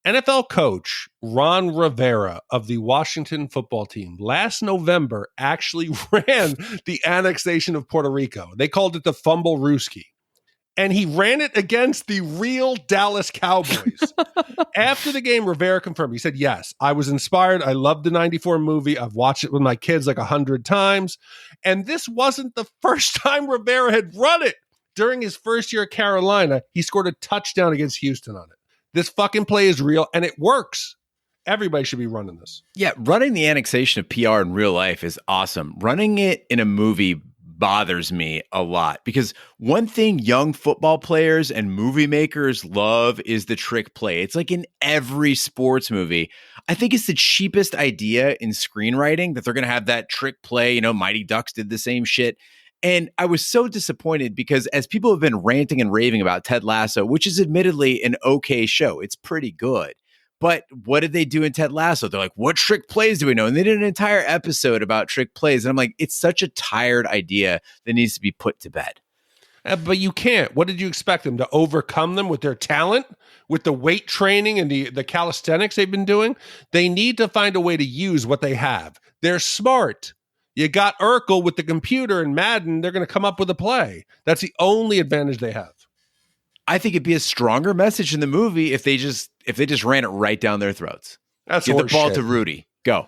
NFL coach Ron Rivera of the Washington football team last November actually ran the annexation of Puerto Rico. They called it the Fumble Rooski. And he ran it against the real Dallas Cowboys. After the game, Rivera confirmed. He said, yes, I was inspired. I loved the 94 movie. I've watched it with my kids like 100 times. And this wasn't the first time Rivera had run it. During his first year at Carolina, he scored a touchdown against Houston on it. This fucking play is real, and it works. Everybody should be running this. Yeah, running the annexation of PR in real life is awesome. Running it in a movie bothers me a lot because one thing young football players and movie makers love is the trick play. It's like in every sports movie. I think it's the cheapest idea in screenwriting that they're going to have that trick play. You know, Mighty Ducks did the same shit. And I was so disappointed because as people have been ranting and raving about Ted Lasso, which is admittedly an okay show, it's pretty good. But what did they do in Ted Lasso? They're like, what trick plays do we know? And they did an entire episode about trick plays. And I'm like, it's such a tired idea that needs to be put to bed. But you can't. What did you expect them to overcome them with their talent, with the weight training and the calisthenics they've been doing? They need to find a way to use what they have. They're smart. You got Urkel with the computer and Madden. They're going to come up with a play. That's the only advantage they have. I think it'd be a stronger message in the movie if they just ran it right down their throats. That's Give the ball shit. to Rudy. Go.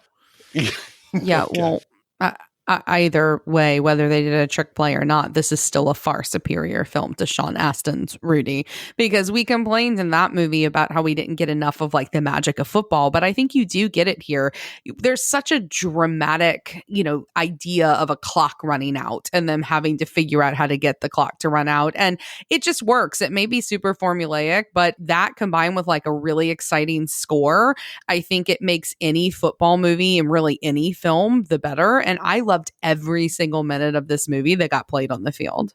Yeah, okay. Well, either way, whether they did a trick play or not, this is still a far superior film to Sean Astin's Rudy, because we complained in that movie about how we didn't get enough of like the magic of football, but I think you do get it here. There's such a dramatic, idea of a clock running out and them having to figure out how to get the clock to run out, and it just works. It may be super formulaic, but that combined with like a really exciting score, I think it makes any football movie and really any film the better. And I love every single minute of this movie that got played on the field.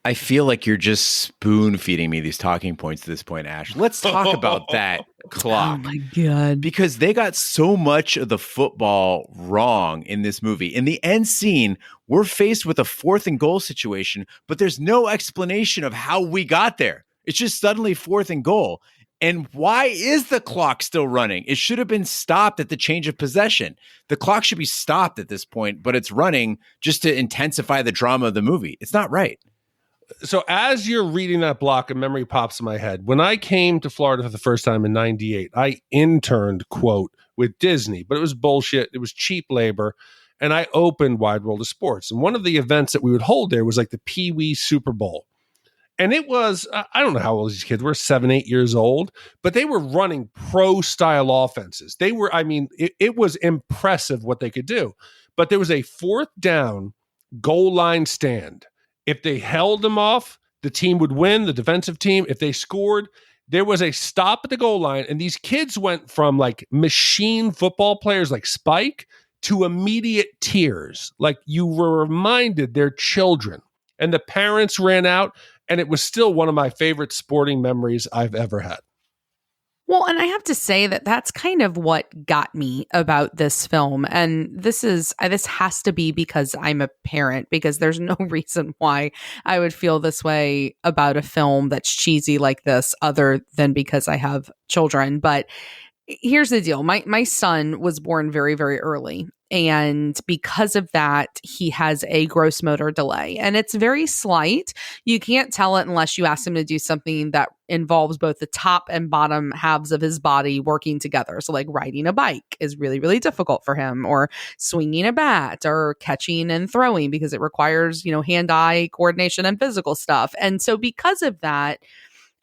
I feel like you're just spoon feeding me these talking points at this point, Ash. Let's talk about that clock. Oh my God. Because they got so much of the football wrong in this movie. In the end scene, we're faced with a 4th and goal situation, but there's no explanation of how we got there. It's just suddenly 4th and goal. And why is the clock still running? It should have been stopped at the change of possession. The clock should be stopped at this point, but it's running just to intensify the drama of the movie. It's not right. So as you're reading that block, a memory pops in my head. When I came to Florida for the first time in 98, I interned, quote, with Disney, but it was bullshit. It was cheap labor. And I opened Wide World of Sports. And one of the events that we would hold there was like the Pee Wee Super Bowl. And it was, I don't know how old these kids were, 7, 8 years old, but they were running pro-style offenses. They were, it was impressive what they could do. But there was a 4th down goal line stand. If they held them off, the team would win, the defensive team. If they scored, there was a stop at the goal line. And these kids went from like machine football players like Spike to immediate tears. Like you were reminded they're children. And the parents ran out. And it was still one of my favorite sporting memories I've ever had. Well, and I have to say that that's kind of what got me about this film. And this has to be because I'm a parent, because there's no reason why I would feel this way about a film that's cheesy like this other than because I have children. But here's the deal. My son was born very, very early. And because of that, he has a gross motor delay. And it's very slight. You can't tell it unless you ask him to do something that involves both the top and bottom halves of his body working together. So like riding a bike is really, really difficult for him, or swinging a bat, or catching and throwing, because it requires, hand-eye coordination and physical stuff. And so because of that,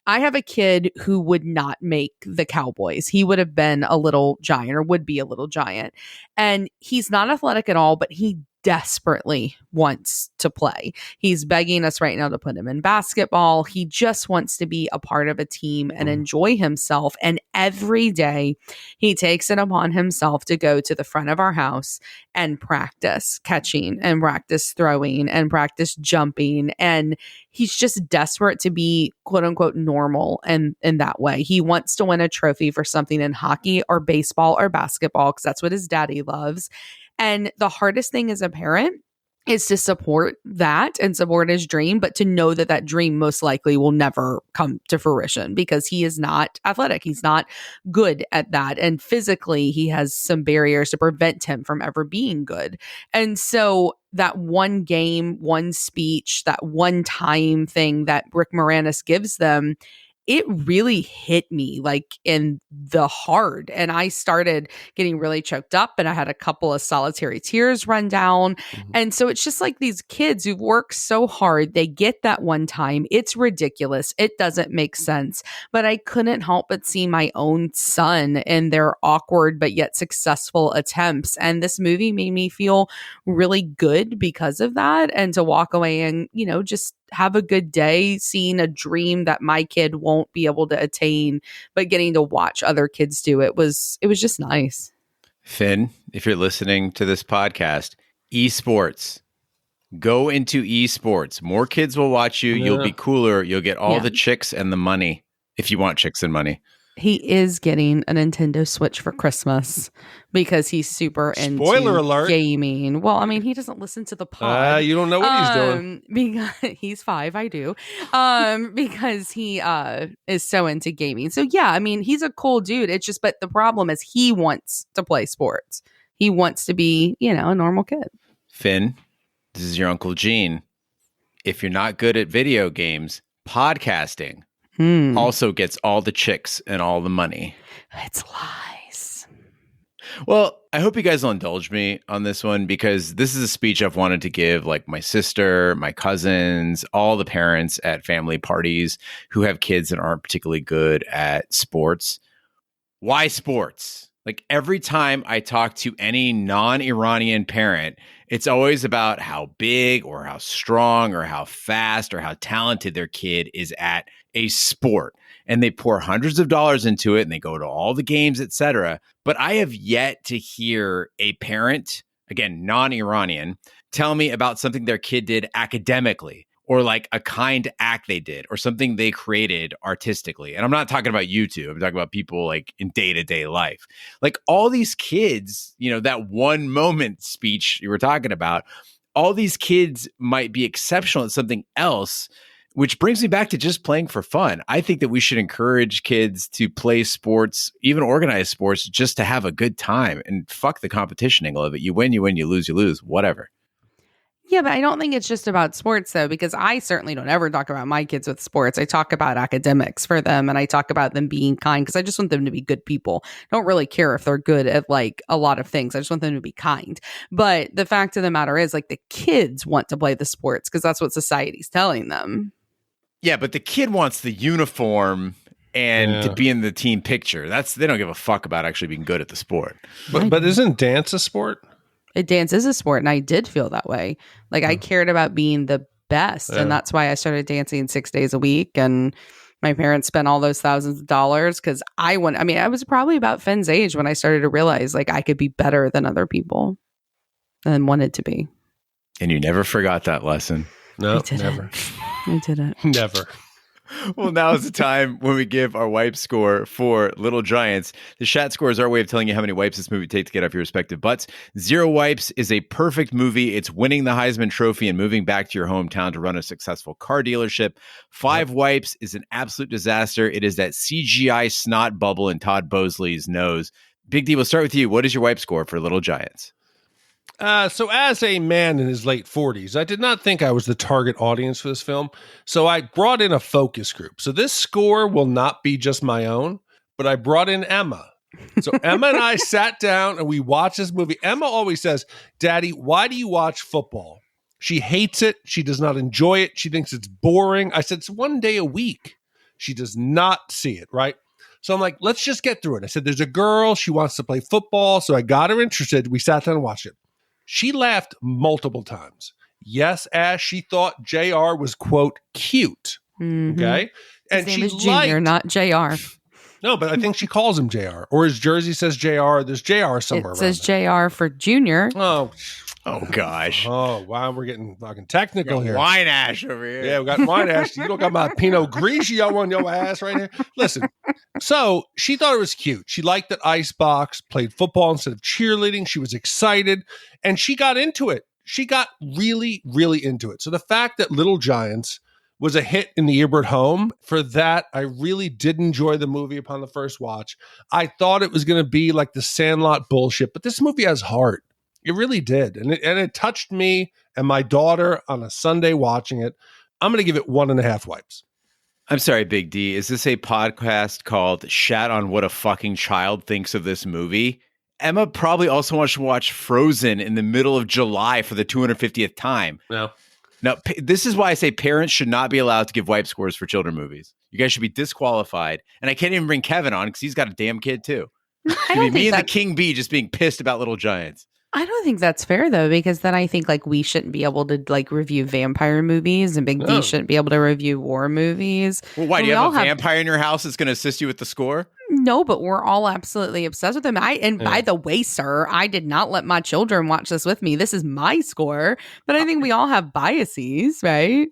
I have a kid who would not make the Cowboys. He would have been a little giant, or would be a little giant. And he's not athletic at all, but he desperately wants to play. He's begging us right now to put him in basketball. He just wants to be a part of a team and enjoy himself. And every day he takes it upon himself to go to the front of our house and practice catching and practice throwing and practice jumping. And he's just desperate to be quote unquote normal. And in that way, he wants to win a trophy for something in hockey or baseball or basketball, because that's what his daddy loves. And the hardest thing as a parent is to support that and support his dream, but to know that that dream most likely will never come to fruition because he is not athletic. He's not good at that. And physically, he has some barriers to prevent him from ever being good. And so that one game, one speech, that one time thing that Rick Moranis gives them, it really hit me like in the heart. And I started getting really choked up and I had a couple of solitary tears run down. And so it's just like these kids who work so hard, they get that one time. It's ridiculous. It doesn't make sense. But I couldn't help but see my own son in their awkward but yet successful attempts. And this movie made me feel really good because of that. And to walk away and, you know, just have a good day seeing a dream that my kid won't be able to attain, but getting to watch other kids do it was just nice. Finn, if you're listening to this podcast, esports, go into esports. More kids will watch you. Yeah. You'll be cooler. You'll get all the chicks and the money if you want chicks and money. He is getting a Nintendo Switch for Christmas because he's super into alert. Gaming. Well, I mean, he doesn't listen to the pod. You don't know what he's doing. Because he's 5, I do. Because he is so into gaming. So yeah, I mean, he's a cool dude. It's just, but the problem is he wants to play sports. He wants to be, you know, a normal kid. Finn, this is your Uncle Gene. If you're not good at video games, podcasting also gets all the chicks and all the money. It's lies. Well, I hope you guys will indulge me on this one because this is a speech I've wanted to give like my sister, my cousins, all the parents at family parties who have kids and aren't particularly good at sports. Why sports? Like every time I talk to any non-Iranian parent, it's always about how big or how strong or how fast or how talented their kid is at a sport. And they pour hundreds of dollars into it and they go to all the games, etc. But I have yet to hear a parent, again, non-Iranian, tell me about something their kid did academically or like a kind act they did or something they created artistically. And I'm not talking about YouTube. I'm talking about people like in day-to-day life. Like all these kids, you know, that one moment speech you were talking about, all these kids might be exceptional at something else, which brings me back to just playing for fun. I think that we should encourage kids to play sports, even organized sports, just to have a good time and fuck the competition angle of it. You win, you lose, whatever. Yeah, but I don't think it's just about sports, though, because I certainly don't ever talk about my kids with sports. I talk about academics for them and I talk about them being kind because I just want them to be good people. I don't really care if they're good at like a lot of things. I just want them to be kind. But the fact of the matter is like the kids want to play the sports because that's what society's telling them. Yeah, but the kid wants the uniform and to be in the team picture. They don't give a fuck about actually being good at the sport. But isn't dance a sport? Dance is a sport, and I did feel that way. Like I cared about being the best, and that's why I started dancing 6 days a week. And my parents spent all those thousands of dollars because I was probably about Finn's age when I started to realize like I could be better than other people and wanted to be. And you never forgot that lesson. No, never. I didn't. Never. Well, now is the time when we give our wipe score for Little Giants. The Shat score is our way of telling you how many wipes this movie takes to get off your respective butts. 0 wipes is a perfect movie. It's winning the Heisman Trophy and moving back to your hometown to run a successful car dealership. 5 wipes is an absolute disaster. It is that CGI snot bubble in Todd Bosley's nose. Big D, we'll start with you. What is your wipe score for Little Giants? So as a man in his late 40s, I did not think I was the target audience for this film. So I brought in a focus group. So this score will not be just my own, but I brought in Emma. So Emma and I sat down and we watched this movie. Emma always says, Daddy, why do you watch football? She hates it. She does not enjoy it. She thinks it's boring. I said, it's 1 day a week. She does not see it, right? So I'm like, let's just get through it. I said, there's a girl. She wants to play football. So I got her interested. We sat down and watched it. She laughed multiple times. Yes, Ash, she thought JR was, quote, cute. Okay? His name is Junior, not JR. No, but I think she calls him JR. Or his jersey says JR. There's JR somewhere. It says JR for Junior. Oh gosh. Oh, wow. We're getting fucking technical here. Wine Ash over here. Yeah, we got wine ash. You don't got my Pinot Grigio on your ass right here. Listen, so she thought it was cute. She liked that Icebox played football instead of cheerleading. She was excited and she got into it. She got really, really into it. So the fact that Little Giants was a hit in the Ebert home, for that, I really did enjoy the movie upon the first watch. I thought it was going to be like the Sandlot bullshit, but this movie has heart. It really did. And it touched me and my daughter on a Sunday watching it. I'm going to give it 1.5 wipes. I'm sorry, Big D. Is this a podcast called Shat on What a Fucking Child Thinks of This Movie? Emma probably also wants to watch Frozen in the middle of July for the 250th time. No. Now, this is why I say parents should not be allowed to give wipe scores for children movies. You guys should be disqualified. And I can't even bring Kevin on because he's got a damn kid too. Me and the King Bee just being pissed about Little Giants. I don't think that's fair though, because then I think like we shouldn't be able to like review vampire movies and Big D shouldn't be able to review war movies. Well, why? Do you have a vampire in your house that's going to assist you with the score? No, but we're all absolutely obsessed with them. By the way, sir, I did not let my children watch this with me. This is my score. But I think we all have biases, right?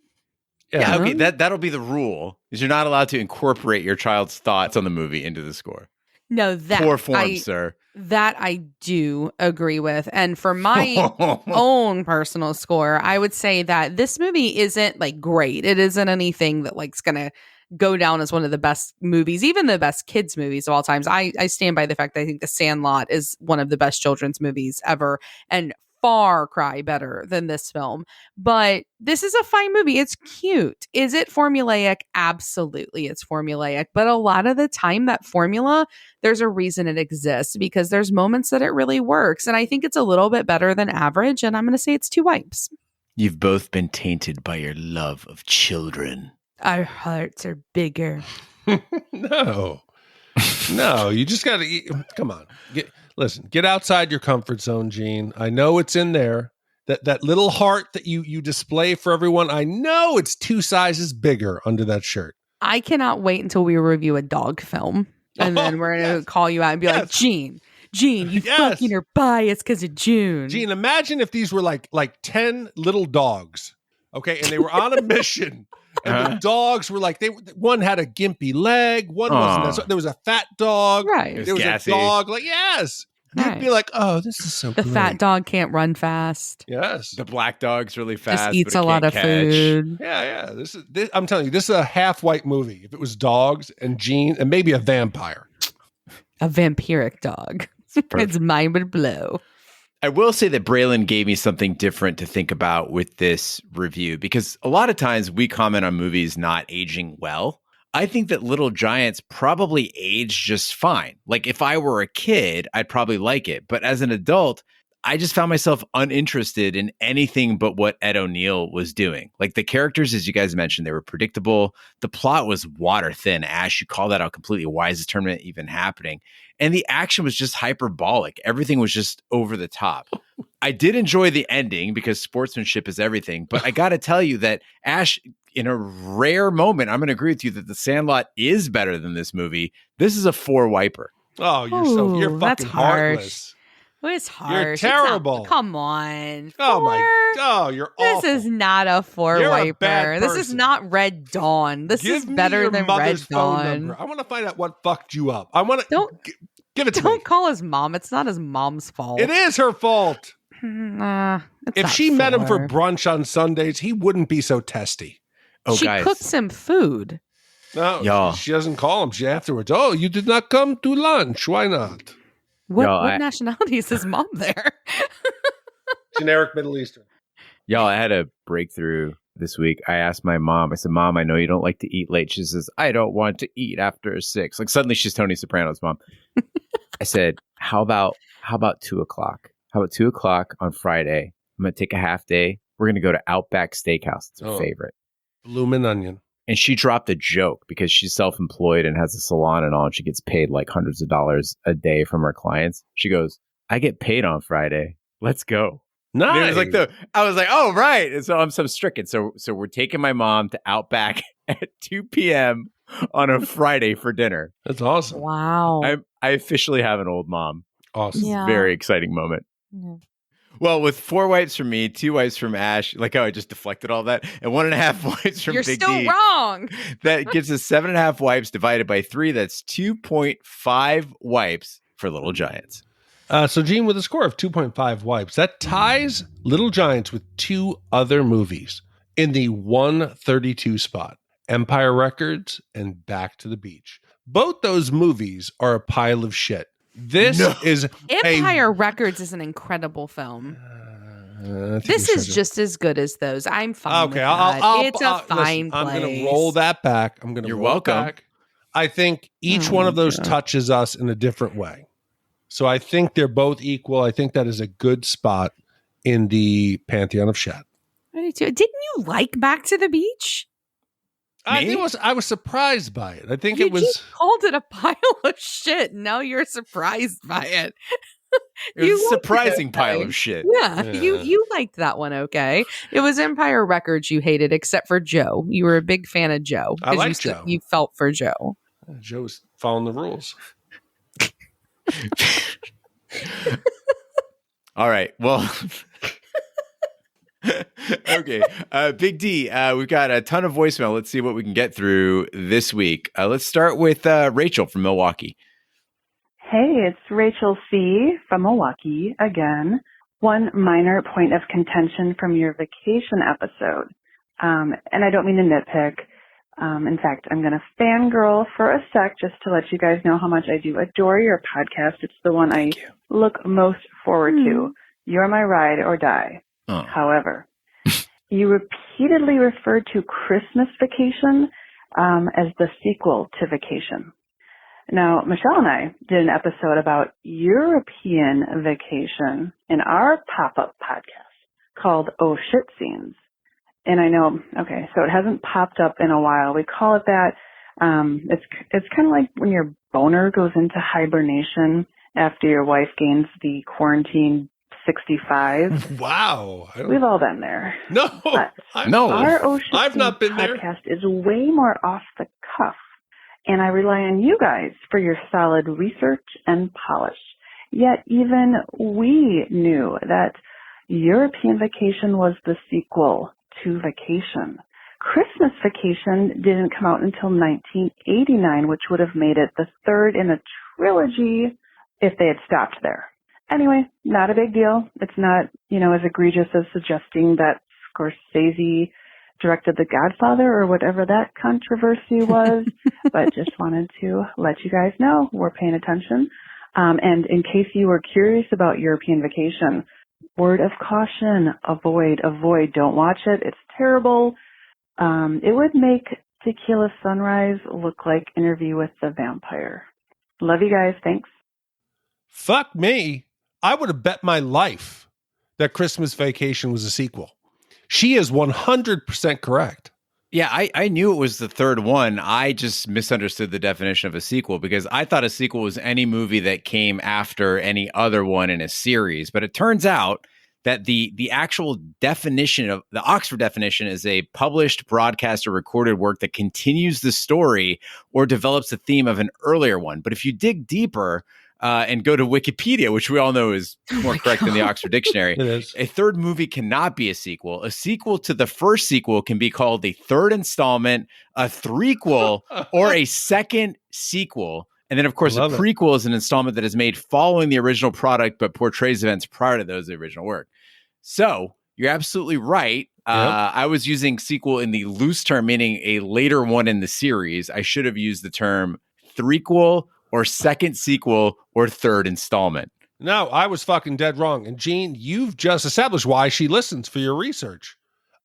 Yeah, okay. That'll be the rule, is you're not allowed to incorporate your child's thoughts on the movie into the score. No, that poor form, sir. That I do agree with. And for my own personal score, I would say that this movie isn't like great. It isn't anything that like's gonna go down as one of the best movies, even the best kids movies of all times. I stand by the fact that I think The Sandlot is one of the best children's movies ever and far cry better than this film. But this is a fine movie. It's cute. Is it formulaic? Absolutely, it's formulaic. But a lot of the time, that formula, there's a reason it exists because there's moments that it really works. And I think it's a little bit better than average. And I'm going to say it's 2 wipes. You've both been tainted by your love of children. Our hearts are bigger. No, you just got to come on. Get outside your comfort zone, Gene. I know it's in there. That little heart that you display for everyone. I know it's 2 sizes bigger under that shirt. I cannot wait until we review a dog film, and then we're gonna call you out and be like, Gene, you fucking are biased because of June. Gene, imagine if these were like 10 little dogs, okay, and they were on a mission. And the dogs were like, one had a gimpy leg, one wasn't. There was a fat dog. Right. There was gassy. A dog. Like, yes. Right. You'd be like, oh, this is so The great. fat dog can't run fast. Yes. The black dog's really fast. Just eats a lot of food. Yeah. This, I'm telling you, this is a half-white movie. If it was dogs and Gene and maybe a vampire. A vampiric dog. Its mind would blow. I will say that Braylon gave me something different to think about with this review, because a lot of times we comment on movies not aging well. I think that Little Giants probably aged just fine. Like if I were a kid, I'd probably like it. But as an adult, I just found myself uninterested in anything but what Ed O'Neill was doing. Like the characters, as you guys mentioned, they were predictable. The plot was water thin. Ash, you call that out completely. Why is this tournament even happening? And the action was just hyperbolic. Everything was just over the top. I did enjoy the ending because sportsmanship is everything. But I got to tell you that Ash, in a rare moment, I'm going to agree with you that The Sandlot is better than this movie. This is a 4 wiper. Oh, you're fucking heartless. It's harsh. You're terrible. Come on. You're awful. This is not a 4 You're wiper. a bad This is not Red Dawn. This is better than Red Dawn. I want to find out what fucked you up. I want to give it to me. Don't call his mom. It's not his mom's fault. It is her fault. If she met him for 4. brunch on Sundays, he wouldn't be so testy. Oh, she guys. cooks him food. No, she doesn't call him. She afterwards, oh, you did not come to lunch. Why not? What nationality is his mom there? Generic Middle Eastern. Y'all, I had a breakthrough this week. I asked my mom, I said, Mom, I know you don't like to eat late. She says, I don't want to eat after 6. Like suddenly she's Tony Soprano's mom. I said, how about 2 o'clock? How about 2 o'clock on Friday? I'm going to take a half day. We're going to go to Outback Steakhouse. It's her favorite. Bloomin' onion. And she dropped a joke because she's self-employed and has a salon and all, and she gets paid like hundreds of dollars a day from her clients. She goes, I get paid on Friday. Let's go. Nice. And it was like I was like, oh, right. And so I'm so stricken. So we're taking my mom to Outback at 2 p.m. on a Friday for dinner. That's awesome. Wow. I officially have an old mom. Awesome. Yeah. Very exciting moment. Yeah. Well, with 4 wipes from me, 2 wipes from Ash, like how I just deflected all that, and 1.5 wipes from You're Big still D. wrong. That gives us 7.5 wipes divided by 3. That's 2.5 wipes for Little Giants. So, Gene, with a score of 2.5 wipes, that ties Little Giants with 2 other movies in the 132 spot, Empire Records and Back to the Beach. Both those movies are a pile of shit. This is Empire Records is an incredible film. This is just as good as those. I'm fine. Okay, with I'll it's a fine listen, place. I'm going to roll that back. You're welcome. Back. I think each one of those touches us in a different way. So I think they're both equal. I think that is a good spot in the pantheon of Shat. Didn't you like Back to the Beach? I was surprised by it. I think You just called it a pile of shit. Now you're surprised by it. It was a surprising pile of shit. Yeah, you liked that one, okay? It was Empire Records you hated, except for Joe. You were a big fan of Joe. I like Joe. You felt for Joe. Joe's following the rules. All right. Well, okay. Big D, we've got a ton of voicemail. Let's see what we can get through this week. Let's start with Rachel from Milwaukee. Hey, it's Rachel C. from Milwaukee again. One minor point of contention from your vacation episode. And I don't mean to nitpick. In fact, I'm going to fangirl for a sec just to let you guys know how much I do adore your podcast. It's the one I look most forward to. You're my ride or die. Oh. However, you repeatedly referred to Christmas Vacation as the sequel to Vacation. Now, Michelle and I did an episode about European Vacation in our pop-up podcast called Oh Shit Scenes. And I know, okay, so it hasn't popped up in a while. We call it that. It's kind of like when your boner goes into hibernation after your wife gains the quarantine 65. Wow. We've all been there. No. Our Oh Shit I've not been there. Podcast is way more off the cuff. And I rely on you guys for your solid research and polish. Yet even we knew that European Vacation was the sequel to Vacation. Christmas Vacation didn't come out until 1989, which would have made it the third in a trilogy if they had stopped there. Anyway, not a big deal. It's not, as egregious as suggesting that Scorsese directed The Godfather or whatever that controversy was, but just wanted to let you guys know we're paying attention. And in case you were curious about European Vacation, word of caution, avoid, don't watch it. It's terrible. It would make Tequila Sunrise look like Interview with the Vampire. Love you guys. Thanks. Fuck me. I would have bet my life that Christmas Vacation was a sequel. She is 100% correct. Yeah, I knew it was the third one. I just misunderstood the definition of a sequel because I thought a sequel was any movie that came after any other one in a series. But it turns out that the actual definition of the Oxford definition is a published, broadcast, or recorded work that continues the story or develops the theme of an earlier one. But if you dig deeper, and go to Wikipedia, which we all know is more correct than the Oxford Dictionary. It is. A third movie cannot be a sequel. A sequel to the first sequel can be called a third installment, a threequel, or a second sequel. And then, of course, a prequel is an installment that is made following the original product but portrays events prior to those of the original work. So you're absolutely right. Yep. I was using sequel in the loose term, meaning a later one in the series. I should have used the term threequel, or second sequel, or third installment. No, I was fucking dead wrong. And Gene, you've just established why she listens for your research.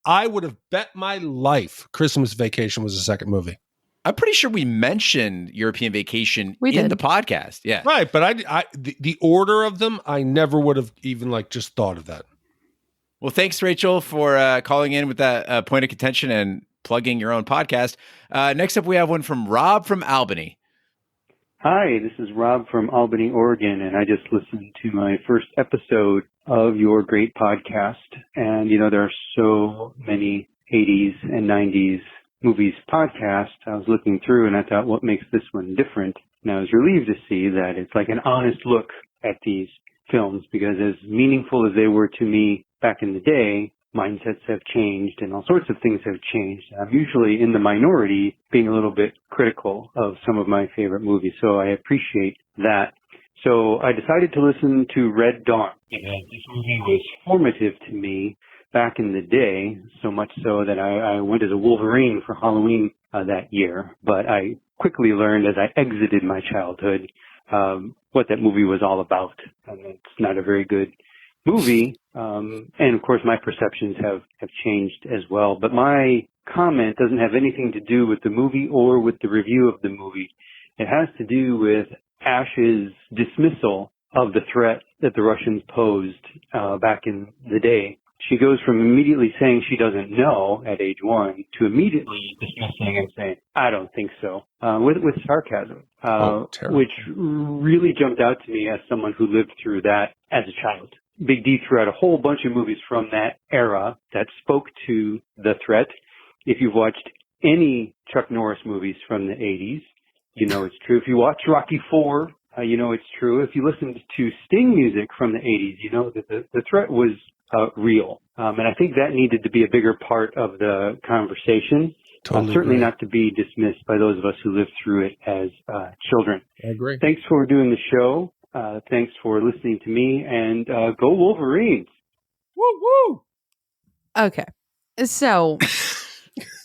I would have bet my life Christmas Vacation was a second movie. I'm pretty sure we mentioned European Vacation in the podcast. Yeah. Right, but the order of them, I never would have even just thought of that. Well, thanks, Rachel, for calling in with that point of contention and plugging your own podcast. Next up, we have one from Rob from Albany. Hi, this is Rob from Albany, Oregon, and I just listened to my first episode of your great podcast. And, there are so many 80s and 90s movies podcasts. I was looking through and I thought, what makes this one different? And I was relieved to see that it's like an honest look at these films, because as meaningful as they were to me back in the day, mindsets have changed and all sorts of things have changed. I'm usually in the minority being a little bit critical of some of my favorite movies, so I appreciate that. So I decided to listen to Red Dawn. This movie was formative to me back in the day, so much so that I went as a Wolverine for Halloween that year. But I quickly learned as I exited my childhood what that movie was all about. And it's not a very good movie. And of course my perceptions have changed as well. But my comment doesn't have anything to do with the movie or with the review of the movie. It has to do with Ash's dismissal of the threat that the Russians posed back in the day. She goes from immediately saying she doesn't know at age 1 to immediately dismissing and saying, I don't think so, with sarcasm, which really jumped out to me as someone who lived through that as a child. Big D threw out a whole bunch of movies from that era that spoke to the threat. If you've watched any Chuck Norris movies from the 80s, you know it's true. If you watch Rocky IV, you know it's true. If you listened to Sting music from the 80s, you know that the threat was real. And I think that needed to be a bigger part of the conversation. Certainly not to be dismissed by those of us who lived through it as children. I agree. Thanks for doing the show. Thanks for listening to me, and go Wolverines. Woo woo. Okay. So,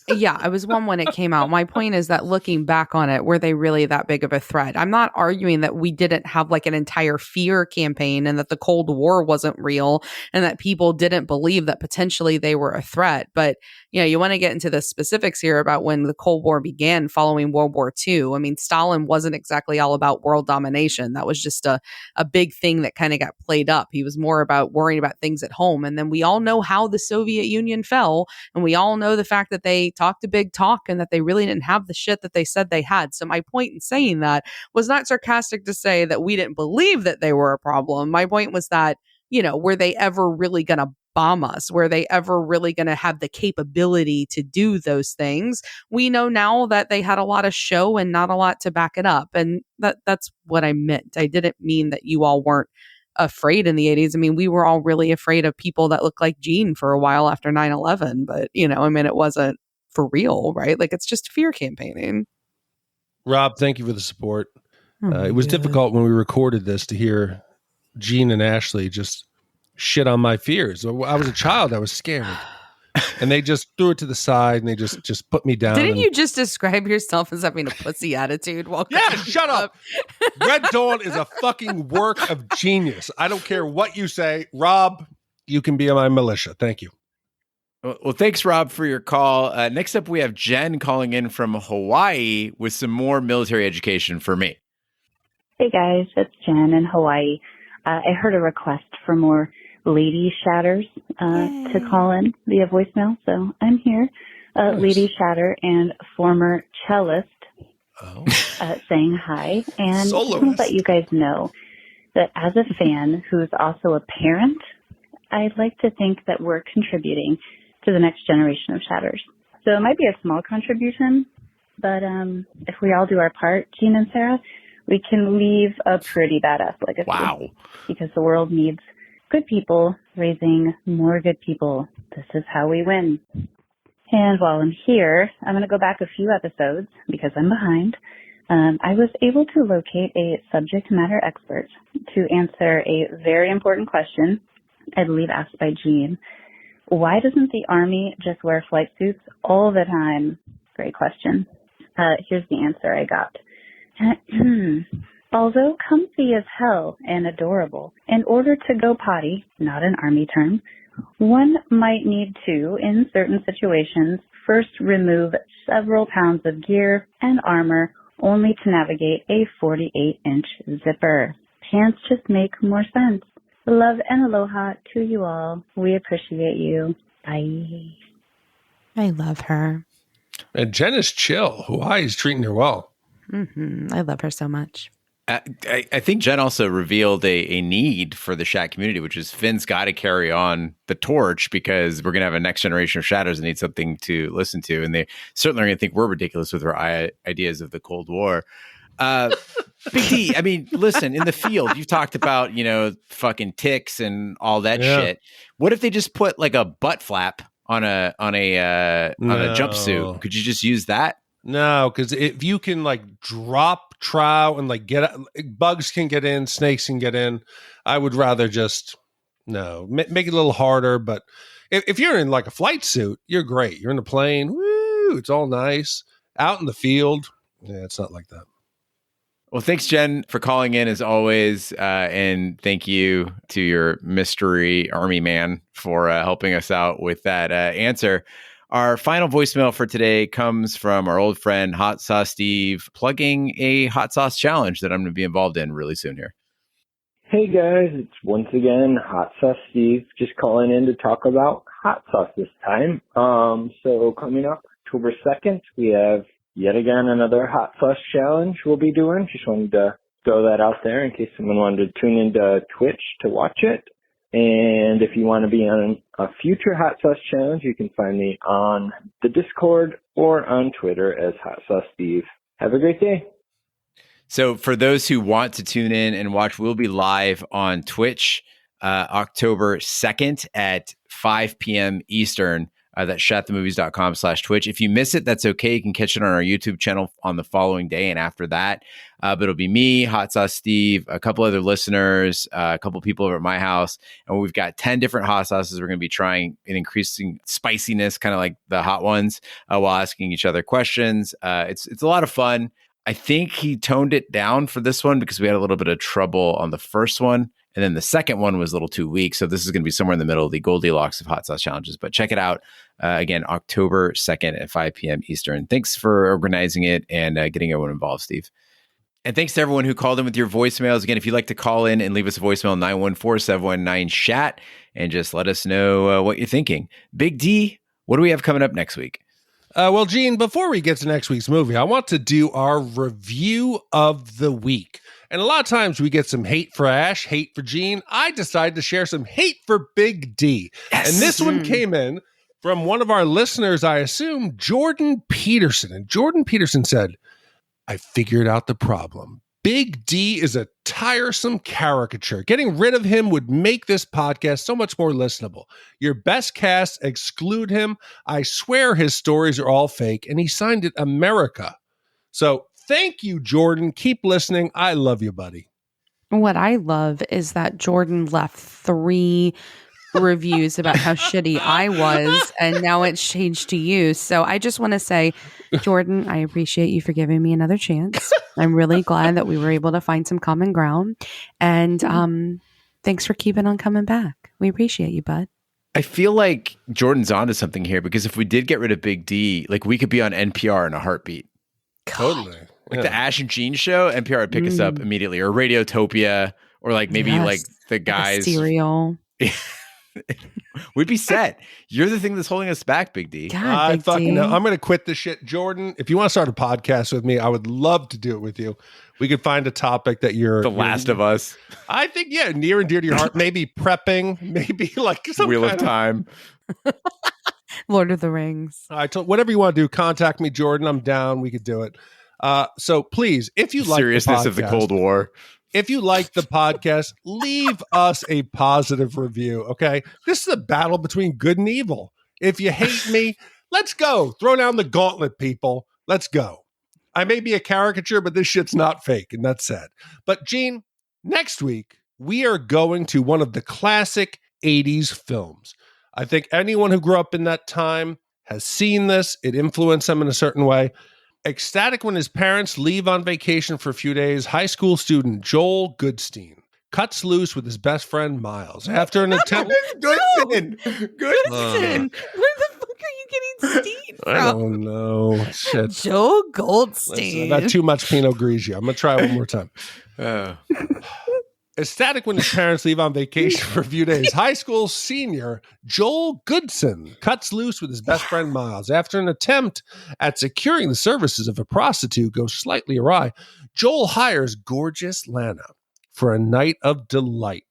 yeah, I was one when it came out. My point is that looking back on it, were they really that big of a threat? I'm not arguing that we didn't have like an entire fear campaign and that the Cold War wasn't real and that people didn't believe that potentially they were a threat. But, you want to get into the specifics here about when the Cold War began following World War II. I mean, Stalin wasn't exactly all about world domination. That was just a big thing that kind of got played up. He was more about worrying about things at home. And then we all know how the Soviet Union fell. And we all know the fact that they talked a big talk and that they really didn't have the shit that they said they had. So my point in saying that was not sarcastic to say that we didn't believe that they were a problem. My point was that, were they ever really going to bomb us? Were they ever really going to have the capability to do those things? We know now that they had a lot of show and not a lot to back it up. And that's what I meant. I didn't mean that you all weren't afraid in the 80s. I mean, we were all really afraid of people that looked like Gene for a while after 9/11. But, it wasn't for real, right? Like, it's just fear campaigning. Rob, thank you for the support. It was difficult when we recorded this to hear Gene and Ashley just shit on my fears. I was a child. I was scared. And they just threw it to the side and they just put me down. Didn't you just describe yourself as having a pussy attitude? Yeah, shut up. Red Dawn is a fucking work of genius. I don't care what you say. Rob, you can be my militia. Thank you. Well, thanks, Rob, for your call. Next up, we have Jen calling in from Hawaii with some more military education for me. Hey, guys. It's Jen in Hawaii. I heard a request for more lady shatters to call in via voicemail, so I'm here. Nice. Lady shatter and former cellist saying hi. And I want to let you guys know that as a fan who's also a parent, I'd like to think that we're contributing to the next generation of shatters. So it might be a small contribution, but if we all do our part, Gene and Sarah, we can leave a pretty badass legacy. Wow. Because the world needs good people raising more good people. This is how we win. And while I'm here, I'm going to go back a few episodes because I'm behind. I was able to locate a subject matter expert to answer a very important question, I believe asked by Gene. Why doesn't the Army just wear flight suits all the time? Great question. Here's the answer I got. Although comfy as hell and adorable, in order to go potty, not an Army term, one might need to, in certain situations, first remove several pounds of gear and armor only to navigate a 48-inch zipper. Pants just make more sense. Love and aloha to you all. We appreciate you. Bye. I love her. And Jen is chill. Hawaii's treating her well. I love her so much. I think Jen also revealed a need for the Shat community, which is Finn's got to carry on the torch because we're going to have a next generation of Shatters and need something to listen to. And they certainly are going to think we're ridiculous with our ideas of the Cold War. Big D, I mean, listen, in the field, you've talked about, fucking ticks and all that shit. What if they just put like a butt flap on a jumpsuit? Could you just use that? No, because if you can like drop trow and like bugs can get in, snakes can get in. I would rather just make it a little harder. But if you're in like a flight suit, you're great. You're in a plane, woo, it's all nice. Out in the field, it's not like that. Well, thanks, Jen, for calling in as always. And thank you to your mystery army man for helping us out with that answer. Our final voicemail for today comes from our old friend Hot Sauce Steve, plugging a hot sauce challenge that I'm going to be involved in really soon here. Hey guys, it's once again Hot Sauce Steve, just calling in to talk about hot sauce this time. So coming up October 2nd, we have yet again another hot sauce challenge we'll be doing. Just wanted to throw that out there in case someone wanted to tune into Twitch to watch it. And if you want to be on a future Hot Sauce Challenge, you can find me on the Discord or on Twitter as Hot Sauce Steve. Have a great day. So for those who want to tune in and watch, we'll be live on Twitch October 2nd at 5 p.m. Eastern. That's shatthemovies.com/Twitch. If you miss it, that's okay. You can catch it on our YouTube channel on the following day and after that. But it'll be me, Hot Sauce Steve, a couple other listeners, a couple people over at my house. And we've got 10 different hot sauces we're going to be trying in increasing spiciness, kind of like the hot ones, while asking each other questions. It's a lot of fun. I think he toned it down for this one because we had a little bit of trouble on the first one. And then the second one was a little too weak. So this is going to be somewhere in the middle of the Goldilocks of hot sauce challenges. But check it out. Again, October 2nd at 5 p.m. Eastern. Thanks for organizing it and getting everyone involved, Steve. And thanks to everyone who called in with your voicemails. Again, if you'd like to call in and leave us a voicemail, 914-719-SHAT, and just let us know what you're thinking. Big D, what do we have coming up next week? Well, Gene, before we get to next week's movie, I want to do our review of the week. And a lot of times we get some hate for Ash, hate for Gene. I decided to share some hate for Big D. Yes. And this one came in from one of our listeners, I assume, Jordan Peterson. And Jordan Peterson said, I figured out the problem. Big D is a tiresome caricature. Getting rid of him would make this podcast so much more listenable. Your best cast, exclude him. I swear his stories are all fake. And he signed it America. So thank you, Jordan. Keep listening. I love you, buddy. What I love is that Jordan left 3 reviews about how shitty I was, and now it's changed to you. So I just want to say, Jordan, I appreciate you for giving me another chance. I'm really glad that we were able to find some common ground. And thanks for keeping on coming back. We appreciate you, bud. I feel like Jordan's onto something here because if we did get rid of Big D, like we could be on NPR in a heartbeat. Totally. Like the Ash and Gene show, NPR would pick us up immediately, or Radiotopia, or like maybe like the guys. Serial. We'd be set. You're the thing that's holding us back, Big D. God, Big fucking D. know. I'm going to quit this shit. Jordan, if you want to start a podcast with me, I would love to do it with you. We could find a topic that you're... The Last of Us. I think, yeah, near and dear to your heart. Maybe prepping, maybe like some Wheel of Time. Lord of the Rings. Whatever you want to do, contact me, Jordan. I'm down. We could do it. So please, if you like Seriousness of the Cold War. If you like the podcast, leave us a positive review, okay? This is a battle between good and evil. If you hate me, let's go. Throw down the gauntlet, people. Let's go. I may be a caricature, but this shit's not fake, and that's sad. But, Gene, next week, we are going to one of the classic 80s films. I think anyone who grew up in that time has seen this. It influenced them in a certain way. Ecstatic when his parents leave on vacation for a few days, high school student Joel Goodstein cuts loose with his best friend Miles after an attempt. Goodstein. Where the fuck are you getting Steve from? I don't know. Shit. Joel Goldstein. Listen, I've had too much Pinot Grigio. I'm gonna try it one more time. Ecstatic when his parents leave on vacation for a few days, high school senior Joel Goodson cuts loose with his best friend Miles. After an attempt at securing the services of a prostitute goes slightly awry, Joel hires gorgeous Lana for a night of delight.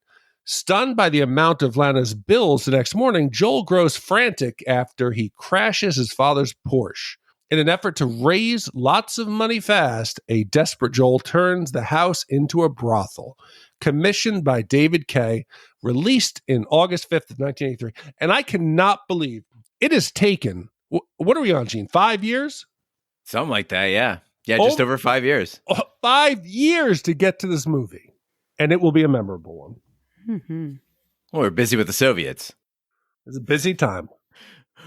Stunned by the amount of Lana's bills the next morning, Joel grows frantic after he crashes his father's Porsche. In an effort to raise lots of money fast, a desperate Joel turns the house into a brothel. Commissioned by David Kay, released in August 5th of 1983. And I cannot believe it has taken, what are we on, Gene, 5 years? Something like that, yeah. Yeah, just over 5 years. 5 years to get to this movie. And it will be a memorable one. Mm-hmm. Well, we're busy with the Soviets. It's a busy time.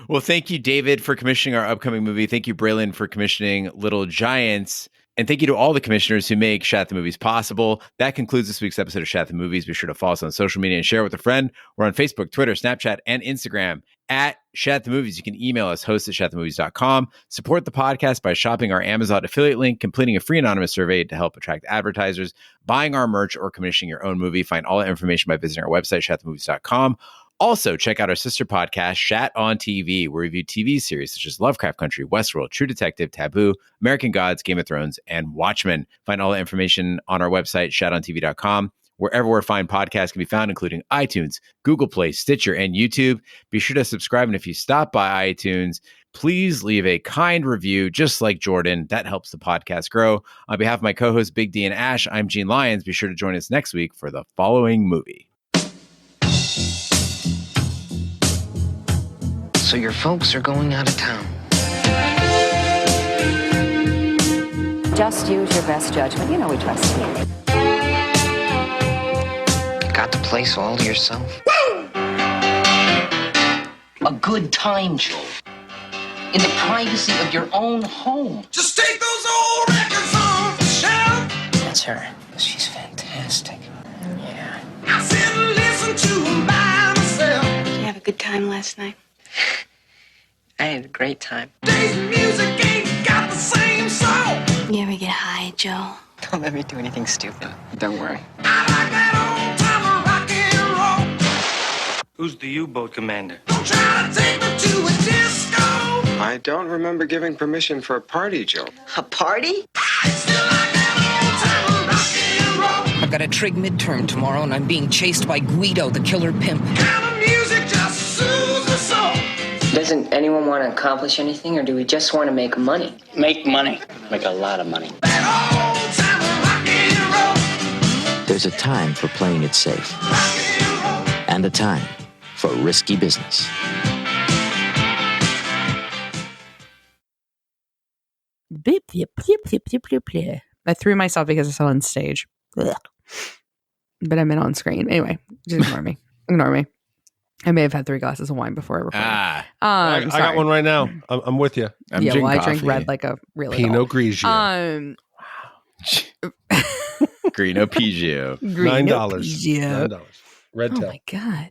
Well, thank you, David, for commissioning our upcoming movie. Thank you, Braylon, for commissioning Little Giants. And thank you to all the commissioners who make Shat the Movies possible. That concludes this week's episode of Shat the Movies. Be sure to follow us on social media and share with a friend. We're on Facebook, Twitter, Snapchat, and Instagram at Shat the Movies. You can email us, host@shatthemovies.com. Support the podcast by shopping our Amazon affiliate link, completing a free anonymous survey to help attract advertisers, buying our merch, or commissioning your own movie. Find all that information by visiting our website, shatthemovies.com. Also, check out our sister podcast, Shat on TV, where we review TV series such as Lovecraft Country, Westworld, True Detective, Taboo, American Gods, Game of Thrones, and Watchmen. Find all the information on our website, shatontv.com, wherever fine podcasts can be found, including iTunes, Google Play, Stitcher, and YouTube. Be sure to subscribe, and if you stop by iTunes, please leave a kind review, just like Jordan. That helps the podcast grow. On behalf of my co-hosts, Big D and Ash, I'm Gene Lyons. Be sure to join us next week for the following movie. So your folks are going out of town. Just use your best judgment. You know we trust you. You got the place all to yourself? Woo! A good time, Joel. In the privacy of your own home. Just take those old records off the shelf. That's her. She's fantastic. Yeah. I sit and listen to them by myself. Did you have a good time last night? I had a great time. Today's music ain't got the same soul. You ever get high, Joe? Don't let me do anything stupid. Don't worry. I like that old time rock and roll. Who's the U-boat commander? Don't try to take me to a disco. I don't remember giving permission for a party, Joe. A party? I still like that old time rock and roll. I've got a trig midterm tomorrow, and I'm being chased by Guido, the killer pimp. Kind of music just soothes the soul. Doesn't anyone want to accomplish anything, or do we just want to make money? Make money. Make a lot of money. There's a time for playing it safe. And a time for risky business. Beep, beep, beep, beep, beep, beep, beep. I threw myself because I saw on stage. Ugh. But I meant on screen. Anyway, just ignore me. Ignore me. I may have had 3 glasses of wine before I recorded. I got one right now. I'm with you. I drink red like a real Pinot Grigio. Grino Piggio. $9. $9. Red tail. Oh my God.